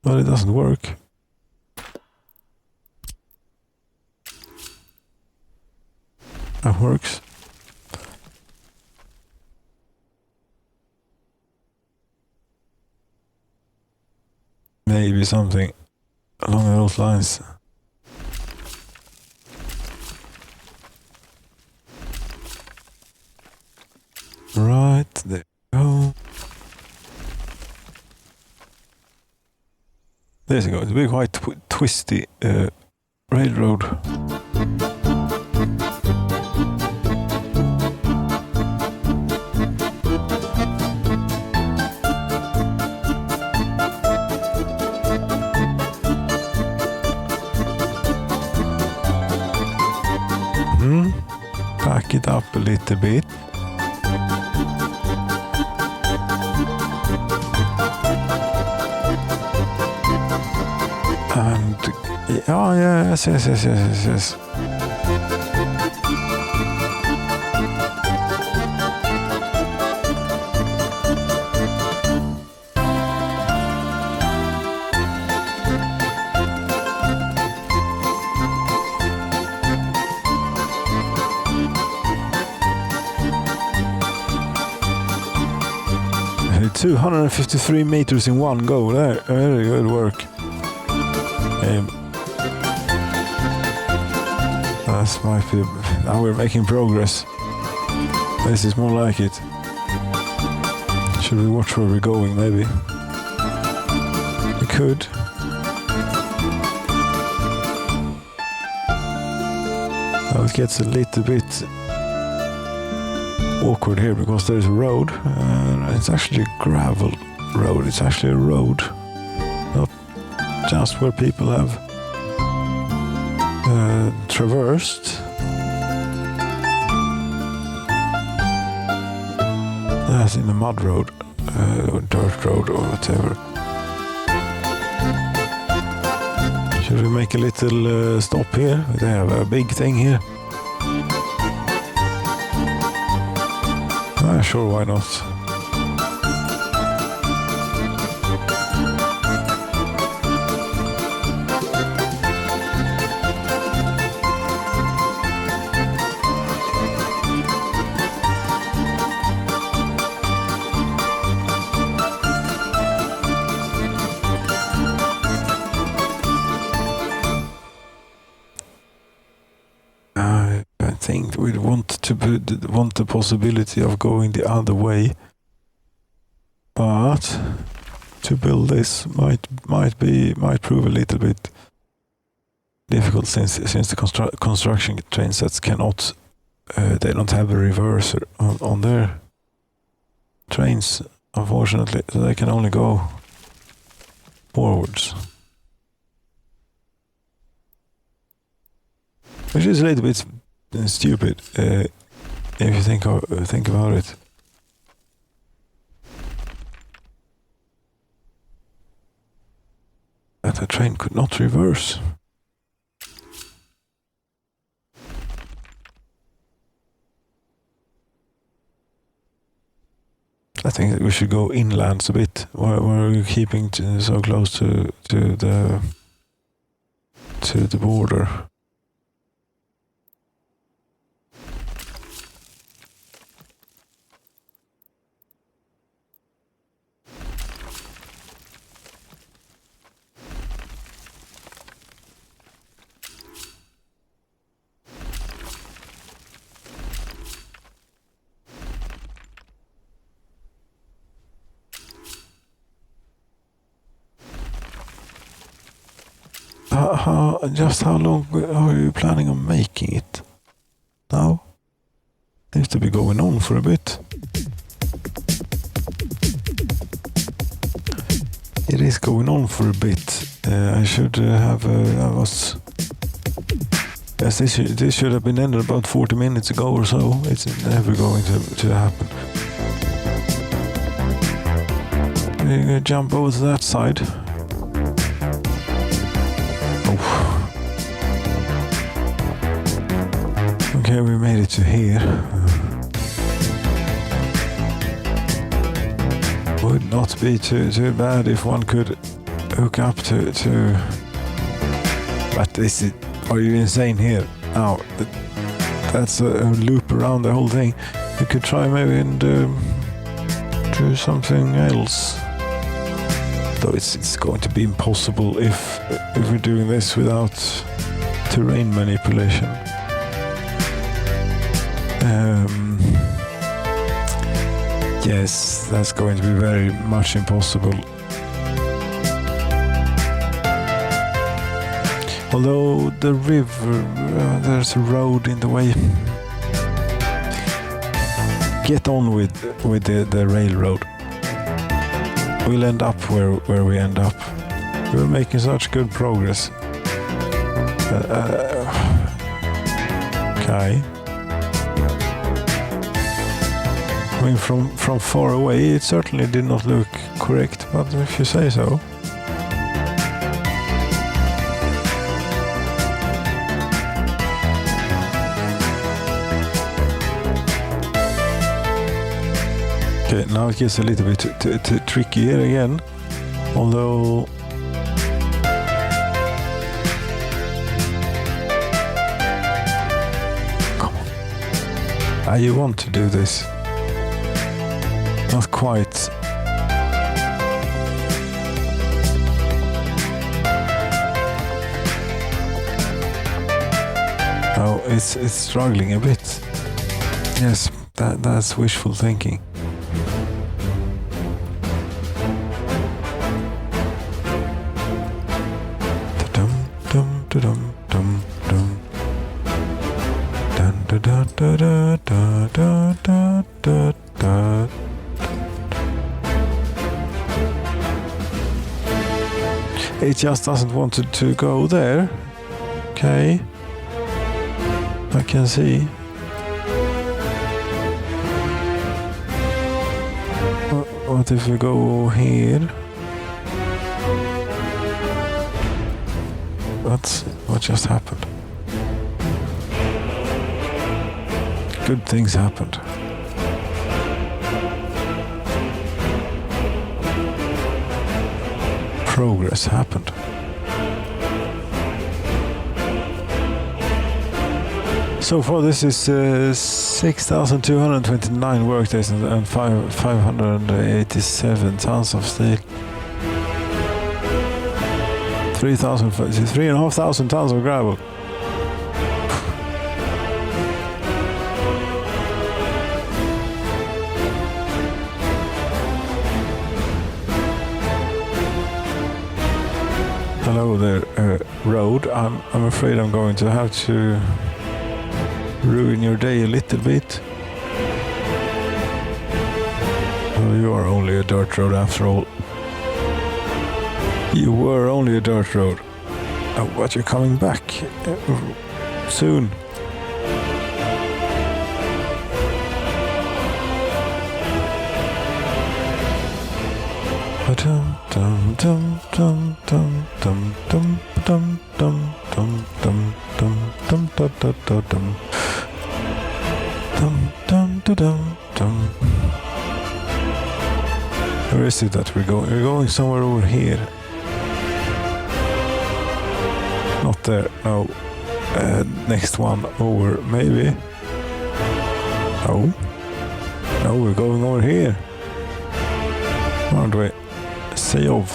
Well, it doesn't work. That works. maybe something along those lines. Right, there we go. There you go. It's a big quite twisty railroad. Back it up a little bit. And oh yes. Hit 253 meters in one go there. Very good work. That might be. Now we're making progress. This is more like it. Should we watch where we're going? Maybe we could. Now it gets a little bit awkward here because there's a road. It's actually a gravel road. It's actually a road, not just where people have traversed. That's in a mud road, or dirt road, or whatever. Should we make a little stop here? They have a big thing here. Sure, why not? I think we'd want the possibility of going the other way, but to build this might prove a little bit difficult since the construction train sets cannot they don't have a reverser on their trains, unfortunately, so they can only go forwards, which is a little bit stupid if you think about it. That a train could not reverse. I think that we should go inland a bit. Why are we keeping so close to the border? Just how long are you planning on making it? Now? Seems to be going on for a bit. It is going on for a bit. I should have. Yes, this should have been ended about 40 minutes ago or so. It's never going to happen. We're gonna jump over to that side. Okay, we made it to here. Would not be too bad if one could hook up to. But this is. Are you insane here? Ow, that's a loop around the whole thing. You could try maybe and do something else. Though it's going to be impossible if we're doing this without terrain manipulation. Yes, that's going to be very much impossible. Although the river, there's a road in the way. Get on with the railroad. We'll end up where we end up. We're making such good progress. Okay. I mean, from far away, it certainly did not look correct, but if you say so. Okay, now it gets a little bit too tricky here again, although come on, you want to do this. Not quite. Oh, it's struggling a bit. Yes, that's wishful thinking. It just doesn't want to go there. Okay, I can see. What if we go here? What just happened? Good things happened. Progress happened. So far this is 6,229 workdays and 587 tons of steel. 3,500 tons of gravel. Hello there, road. I'm afraid I'm going to have to ruin your day a little bit. Well, you are only a dirt road after all. You were only a dirt road. But you're coming back soon. Where is it that we're going? We're going somewhere over here. Not there, no. Next one over, maybe. No. No, we're going over here. Aren't we? Sayov.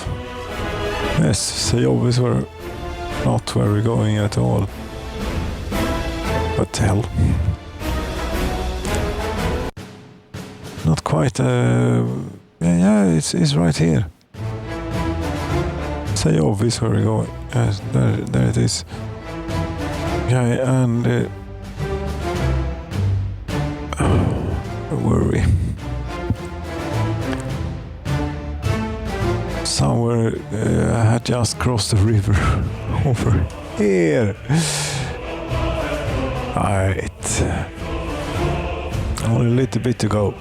Yes, Sayov is not where we're going at all. But hell. Not quite, yeah, it's right here. Sayov is where we're going. Yes, there it is. Okay, and where were we? Somewhere I had just crossed the river over here. Alright. Only a little bit to go.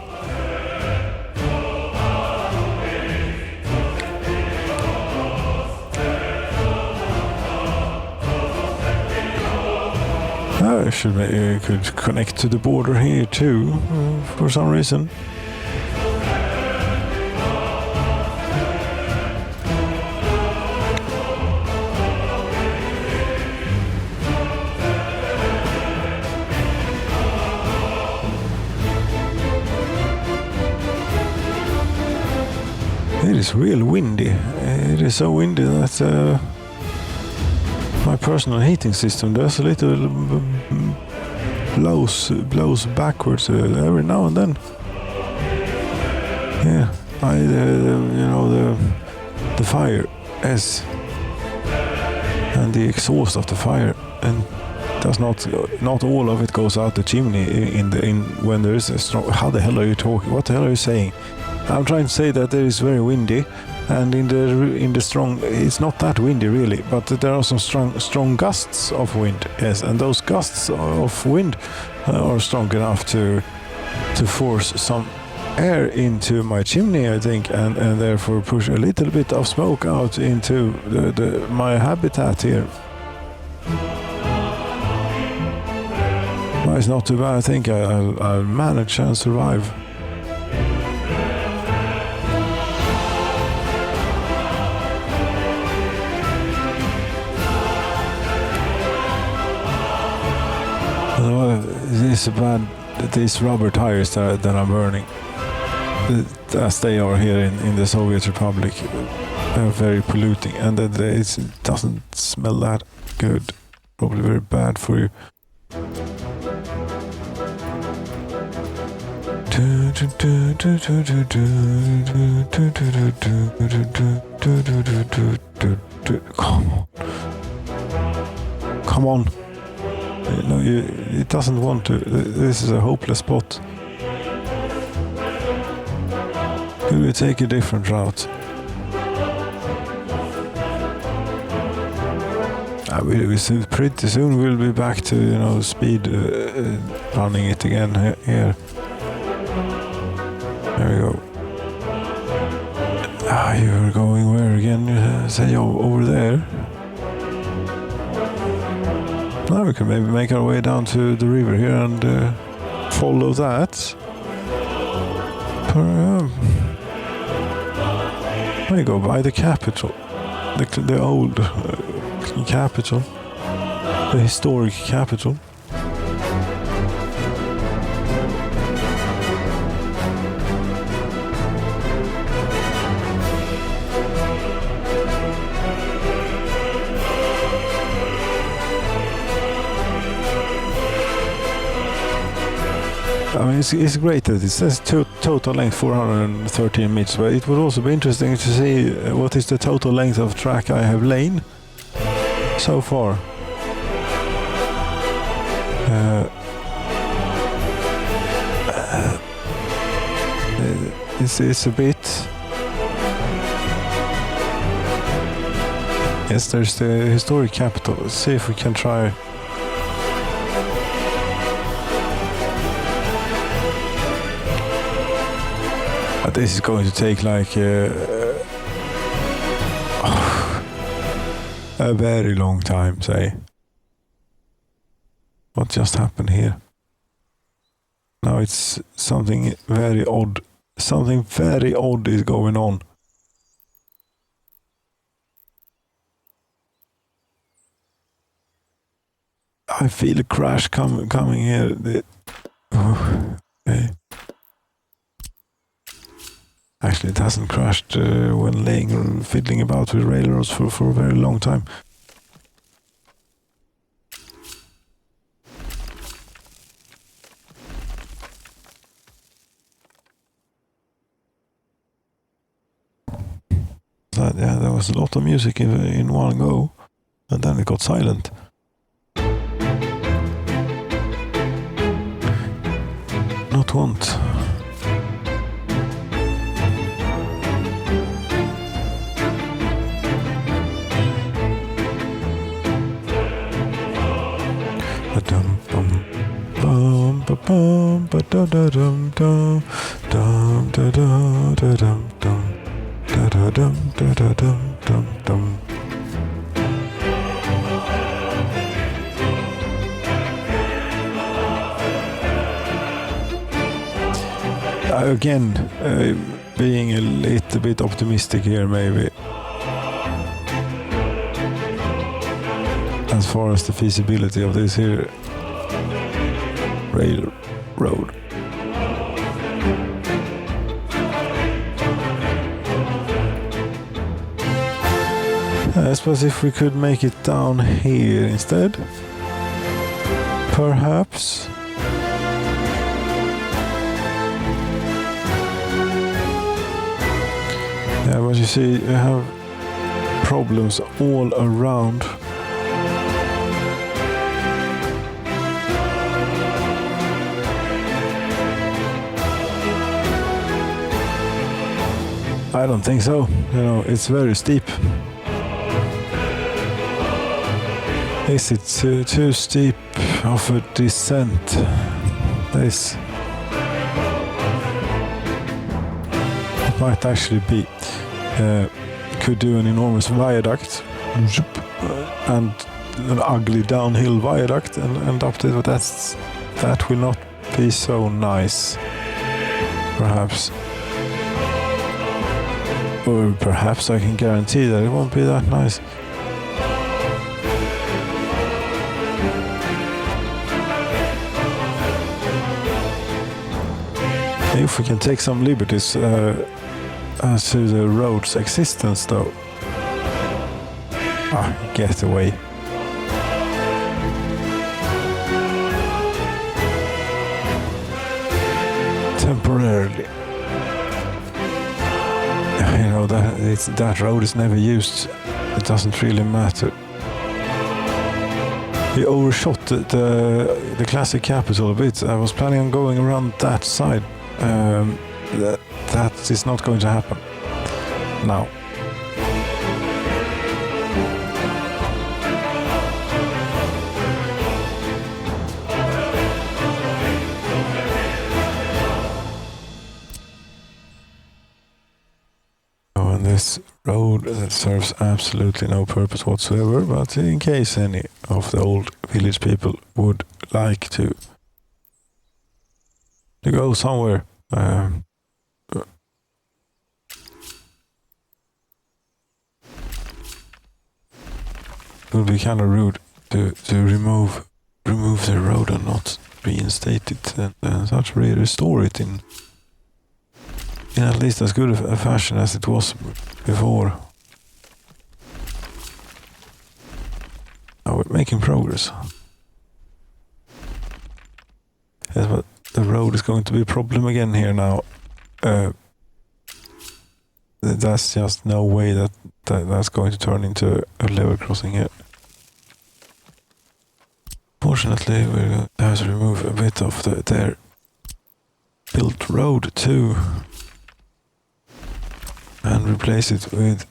I could connect to the border here too, for some reason. is real windy. It is so windy that my personal heating system does a little blows backwards every now and then. Yeah, the fire is, and the exhaust of the fire, and does not all of it goes out the chimney when there is a strong. How the hell are you talking? What the hell are you saying? I'm trying to say that there is very windy, and in the strong, it's not that windy really, but there are some strong gusts of wind. Yes, and those gusts of wind are strong enough to force some air into my chimney, I think, and therefore push a little bit of smoke out into my habitat here. Well, it's not too bad. I think I'll manage and survive. It's bad. These rubber tires that I'm burning, as they are here in the Soviet Republic, are very polluting, and it doesn't smell that good. Probably very bad for you. Come on. No, it doesn't want to. This is a hopeless spot. Could we take a different route? Pretty soon we'll be back to speed running it again here. There we go. You're going where again? You say over there. Now we can maybe make our way down to the river here and follow that. We go by the capital, the old capital, the historic capital. I mean, it's great that it says total length 413 meters, but it would also be interesting to see what is the total length of track I have lain so far. It's a bit. Yes, there's the historic capital. Let's see if we can try. This is going to take like a very long time, say. What just happened here? Now it's something very odd. Something very odd is going on. I feel a crash coming here. Okay. Actually, it hasn't crashed when laying or fiddling about with railroads for a very long time. Yeah, there was a lot of music in one go, and then it got silent. Not want. Again, being a little bit optimistic here, maybe, as far as the feasibility of this here railroad. I suppose if we could make it down here instead, perhaps. Yeah, but you see, you have problems all around. I don't think so. You know, it's very steep. Is it too steep of a descent? This it might actually be. Could do an enormous viaduct and an ugly downhill viaduct and end up to that will not be so nice. Perhaps. Or perhaps I can guarantee that it won't be that nice. If we can take some liberties as to the road's existence, though. Get away. Temporarily. You know, that road is never used. It doesn't really matter. We overshot the classic capital a bit. I was planning on going around that side. That is not going to happen now. And this road that serves absolutely no purpose whatsoever, but in case any of the old village people would like to go somewhere. It would be kind of rude to remove the road and not reinstate it and such, restore it in at least as good a fashion as it was before. Now we're making progress. Yes, but the road is going to be a problem again here now. That's just no way that's going to turn into a level crossing here. Fortunately, we're going to have to remove a bit of their built road too, and replace it with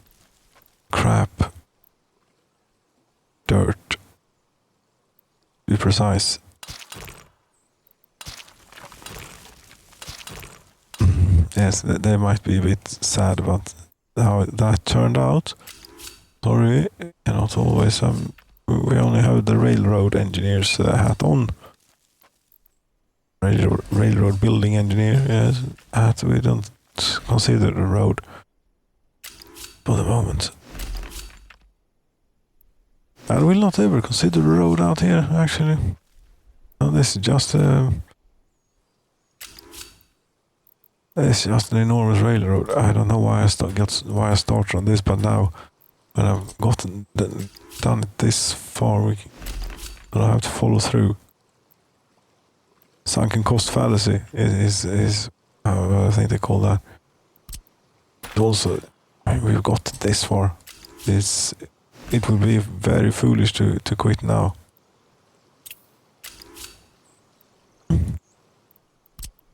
crap, dirt, to be precise. Yes, they might be a bit sad about how that turned out. Sorry, cannot always. We only have the railroad engineer's hat on. Railroad building engineer, yes. Hat. We don't consider the road for the moment. I will not ever consider the road out here, actually. No, this is just it's just an enormous railroad. I don't know why I started on this, but now when I've done it this far, I have to follow through. Sunken cost fallacy is I think they call that. Also, we've got this far. It would be very foolish to quit now.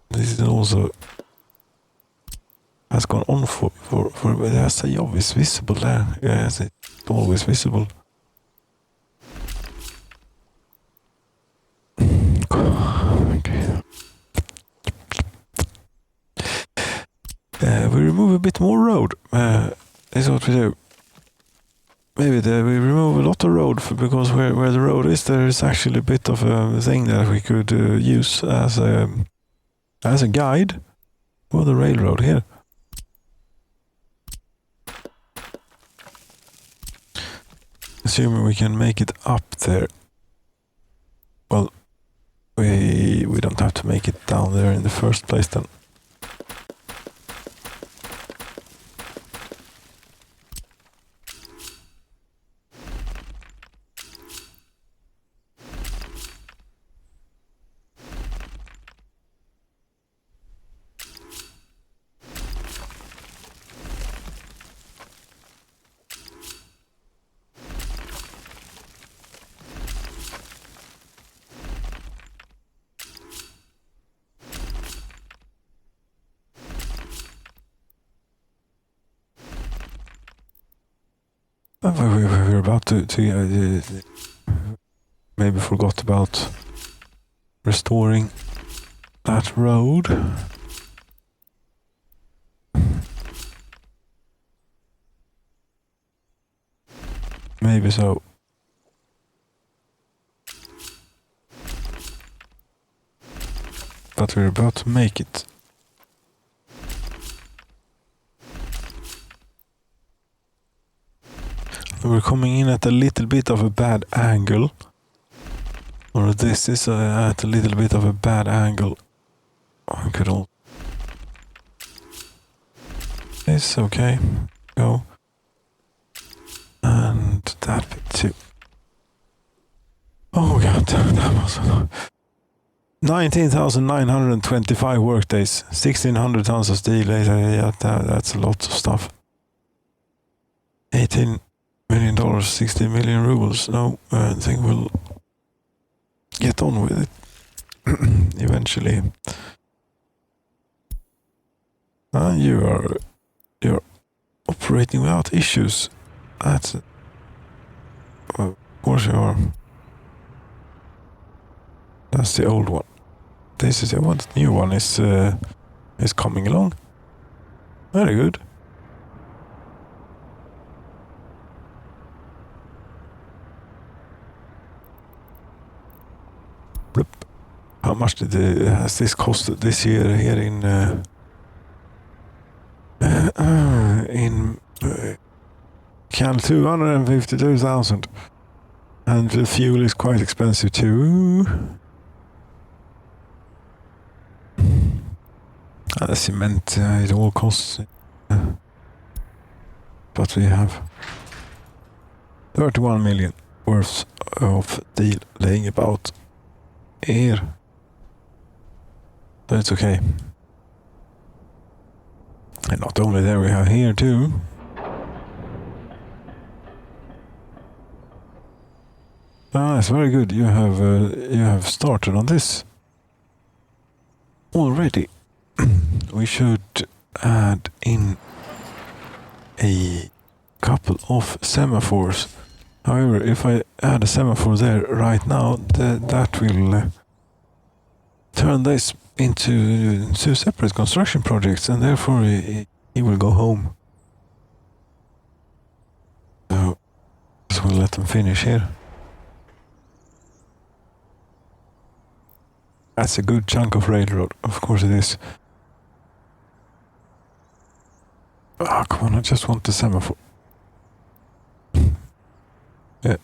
This is also has gone on for there's a job is visible there. Yes, it's always visible. Okay. We remove a bit more road. This is what we do. Maybe we remove a lot of road because where the road is, there is actually a bit of a thing that we could use as a guide for the railroad here. Assuming we can make it up there. Well, we don't have to make it down there in the first place then. We were about to maybe forgot about restoring that road. Maybe so. But we're about to make it. We're coming in at a little bit of a bad angle. Or this is at a little bit of a bad angle. I could all... It's okay. Go. And that bit too. Oh god, that was... 19,925 workdays. 1,600 tons of steel. Yeah, that's a lot of stuff. $18 million, 60 million rubles. No, I think we'll get on with it eventually. You're operating without issues. That's of course you are. That's the old one. This is the one. The new one is coming along. Very good. How much has this costed this year here in Cal? 252,000, and the fuel is quite expensive too. Cement, it all costs, but we have 31 million worth of steel laying about here. But it's okay. And not only there, we have here too. It's very good. You have started on this already. We should add in a couple of semaphores. However, if I add a semaphore there right now, that will turn this into two separate construction projects, and therefore he will go home. So we'll let them finish here. That's a good chunk of railroad, of course it is. Ah, come on, I just want the semaphore. Yeah.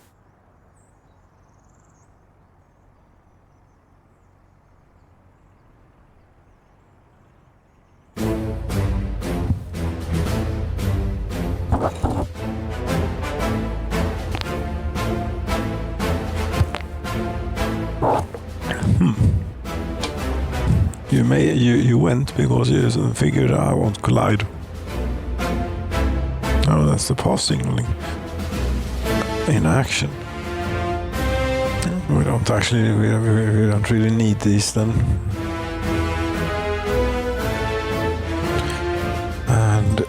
You went because you figured I won't collide. Oh, that's the pass signaling in action. We don't really need these then. And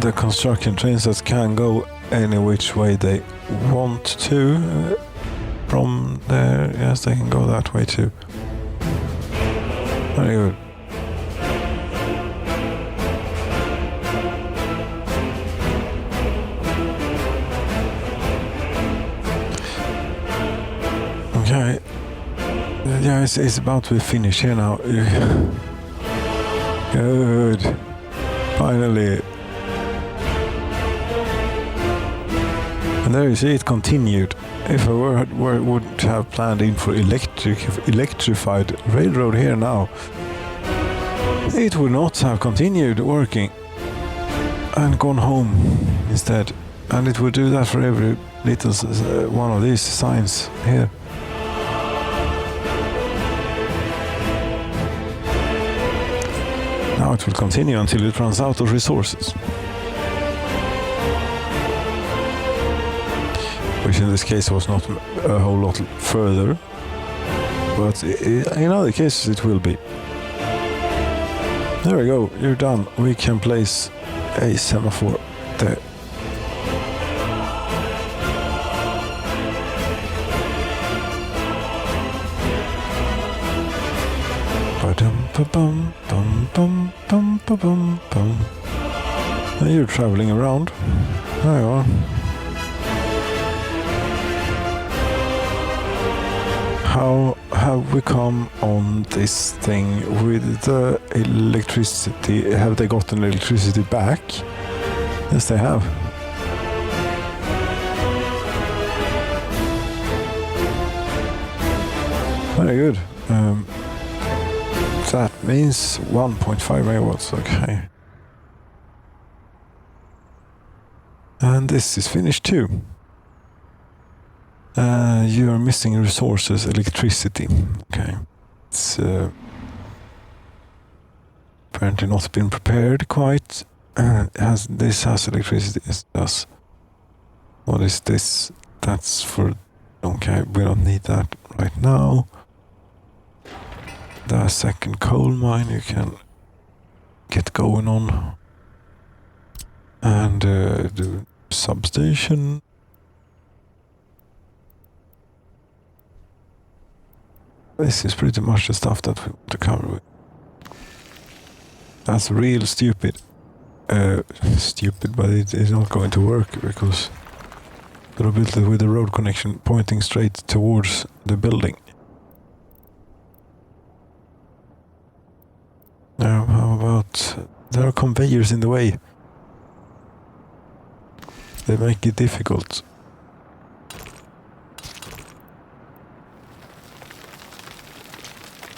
the construction trains that can go any which way they want to from there, yes, they can go that way too. Very good. Okay. Yeah, it's about to finish here now. Good. Finally. And there you see it continued. If I would have planned in for electrified railroad here now, it would not have continued working and gone home instead. And it would do that for every little one of these signs here. Now it will continue until it runs out of resources. Which in this case was not a whole lot further, but in other cases it will be. There we go, you're done. We can place a semaphore there. Bum, bum, bum, bum, bum, bum, bum. And you're traveling around. There you are. How have we come on this thing with the electricity? Have they gotten electricity back? Yes, they have. Very good. That means 1.5 megawatts, okay. And this is finished too. You are missing resources, electricity. Okay. It's apparently not been prepared quite. This has electricity, yes, it does. What is this? That's for... Okay, we don't need that right now. The second coal mine you can get going on. And the substation. This is pretty much the stuff that we want to cover with. That's real stupid. Stupid, but it is not going to work because they built it with a road connection pointing straight towards the building. Now, how about... There are conveyors in the way. They make it difficult.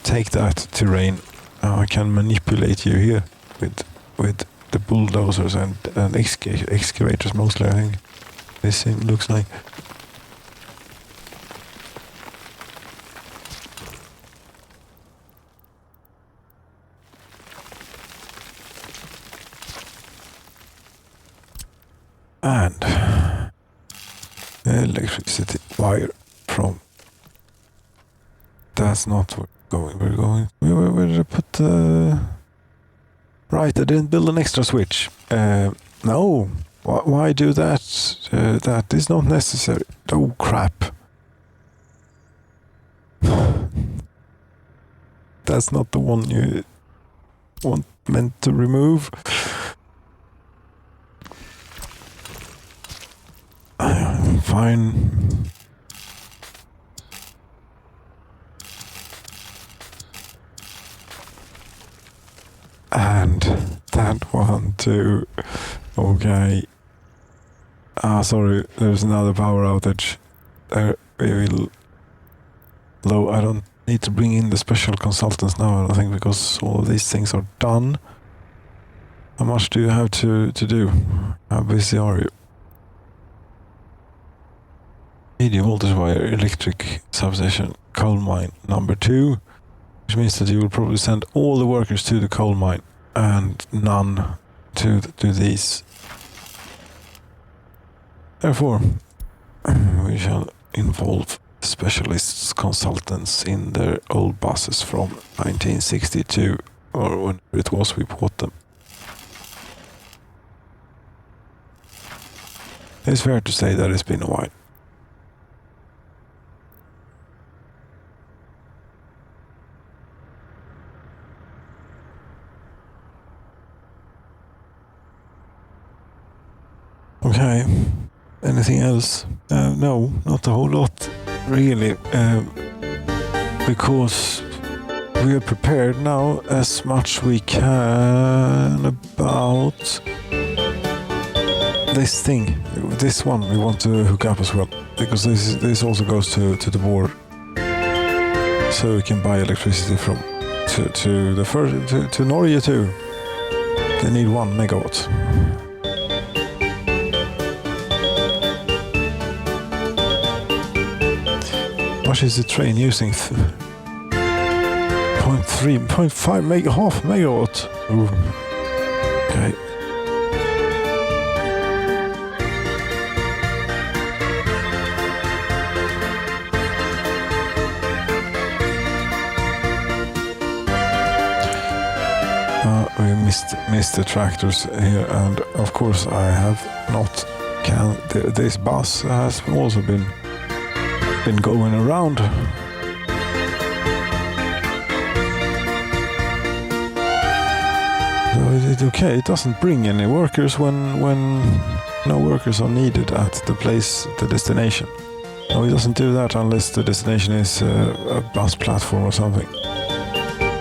Take that, terrain. I can manipulate you here with the bulldozers and excavators mostly, I think. This looks like. And electricity wire from... That's not where we're going. Where did I put the... Right, I didn't build an extra switch. No. Why do that? That is not necessary. Oh, crap. That's not the one you meant to remove. Fine. And that one too. Okay. Sorry, there's another power outage. We will... Though I don't need to bring in the special consultants now, I don't think, because all of these things are done. How much do you have to do? How busy are you? Medium voltage wire, electric substation, coal mine number 2, which means that you will probably send all the workers to the coal mine and none to these. Therefore, we shall involve specialists, consultants in their old buses from 1962, or whenever it was we bought them. It's fair to say that it's been a while. Okay, anything else? No, not a whole lot, really, because we are prepared now as much we can about this thing. This one we want to hook up as well, because this also goes to the board, so we can buy electricity from to Norway too. They need 1 megawatt. What is the train using? 0.5 half megawatt. Ooh. Okay. We missed the tractors here, and of course I have not. This bus has also been going around. Okay, it doesn't bring any workers when no workers are needed at the destination. No, it doesn't do that unless the destination is a bus platform or something.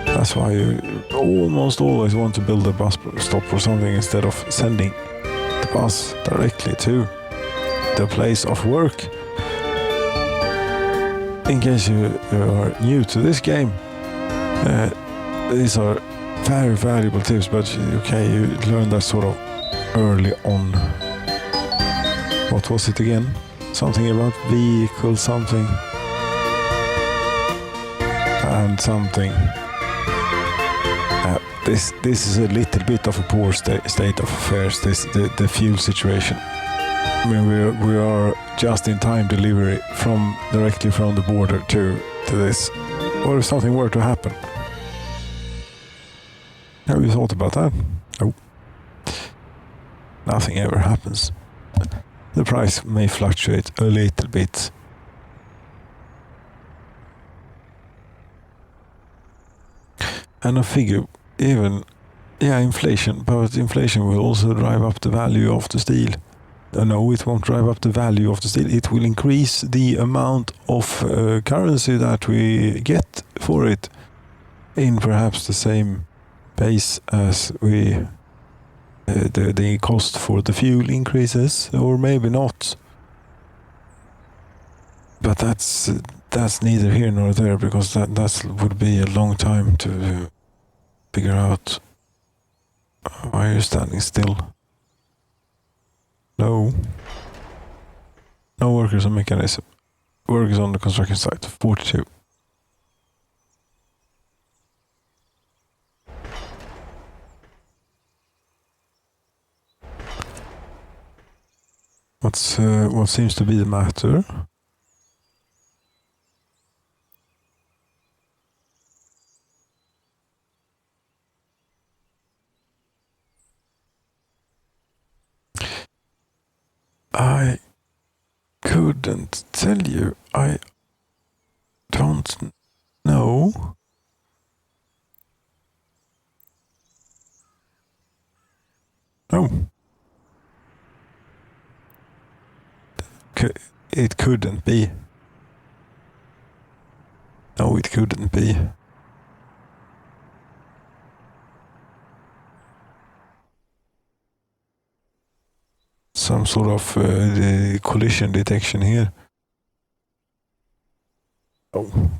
That's why you almost always want to build a bus stop or something instead of sending the bus directly to the place of work. In case you are new to this game, these are very valuable tips, but okay, you learn that sort of early on. What was it again? Something about vehicle something and something. This is a little bit of a poor state of affairs, the fuel situation. I mean, we are just in time delivery directly from the border to this. Or if something were to happen. Have you thought about that? No. Nothing ever happens. The price may fluctuate a little bit. And I figure even, inflation, but inflation will also drive up the value of the steel. No, it won't drive up the value of the steel. It will increase the amount of currency that we get for it in perhaps the same pace as the cost for the fuel increases, or maybe not. But that's neither here nor there, because that would be a long time to figure out why you're standing still. No workers on mechanism. Workers on the construction site, 42. What seems to be the matter? I couldn't tell you. I don't know. No. It couldn't be. No, it couldn't be. Some sort of collision detection here. Oh,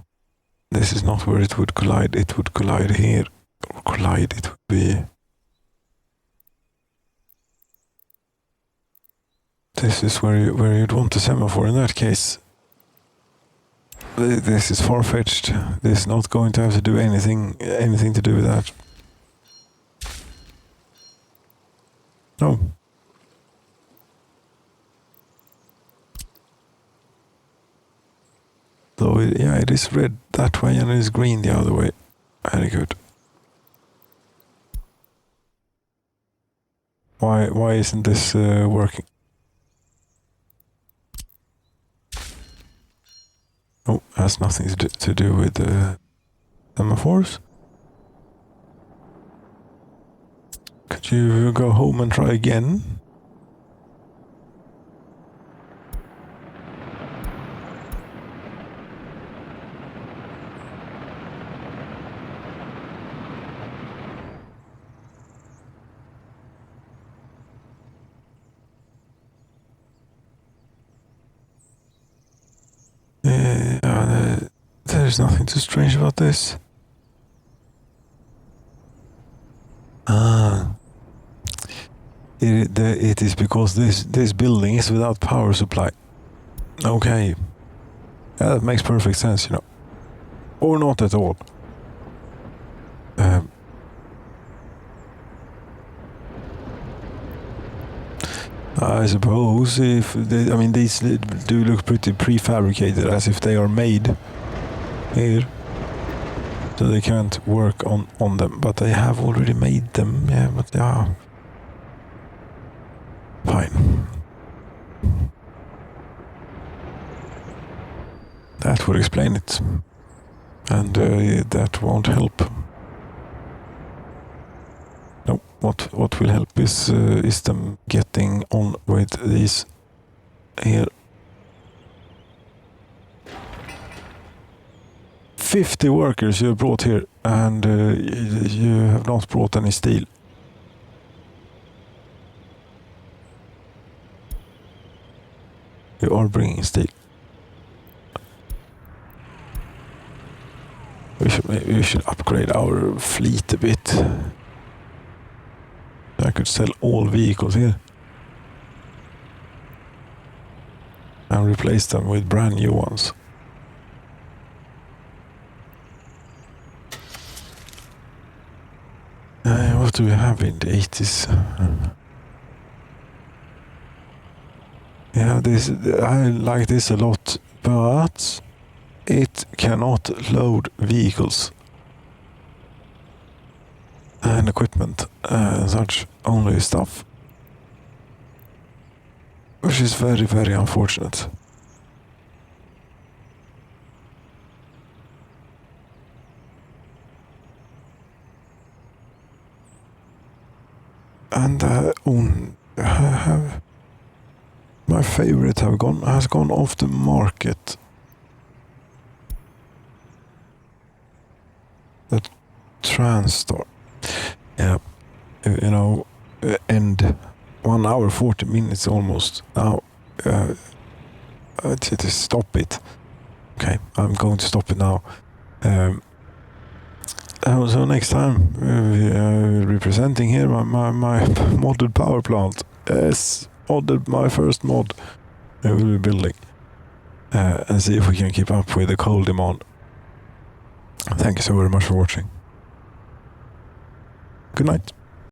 this is not where it would collide. It would collide here. Or collide, it would be... This is where you'd want a semaphore in that case. This is far-fetched. This is not going to have to do anything to do with that. No. Though, it is red that way and it is green the other way. Very good. Why isn't this working? Oh, has nothing to do with the semaphores. Could you go home and try again? There's nothing too strange about this. It is because this building is without power supply. Okay. Yeah, that makes perfect sense, Or not at all. I suppose if these do look pretty prefabricated, as if they are made here, so they can't work on them, but they have already made them. Yeah, but they are fine. That would explain it, and that won't help. Nope, what will help is them getting on with these here. 50 workers you have brought here, and you have not brought any steel. You are bringing steel. We should upgrade our fleet a bit. I could sell all vehicles here and replace them with brand new ones. What do we have in the 80s? Yeah, I like this a lot, but it cannot load vehicles and equipment and such, only stuff, which is very, very unfortunate. And my favorite has gone off the market. The Transstar. Yeah, you know, end 1 hour 40 minutes almost now. To stop it. Okay, I'm going to stop it now. So next time we'll be presenting here my modded power plant. Yes, my first mod we will be building, and see if we can keep up with the coal demand. Thank you so very much for watching. Good night.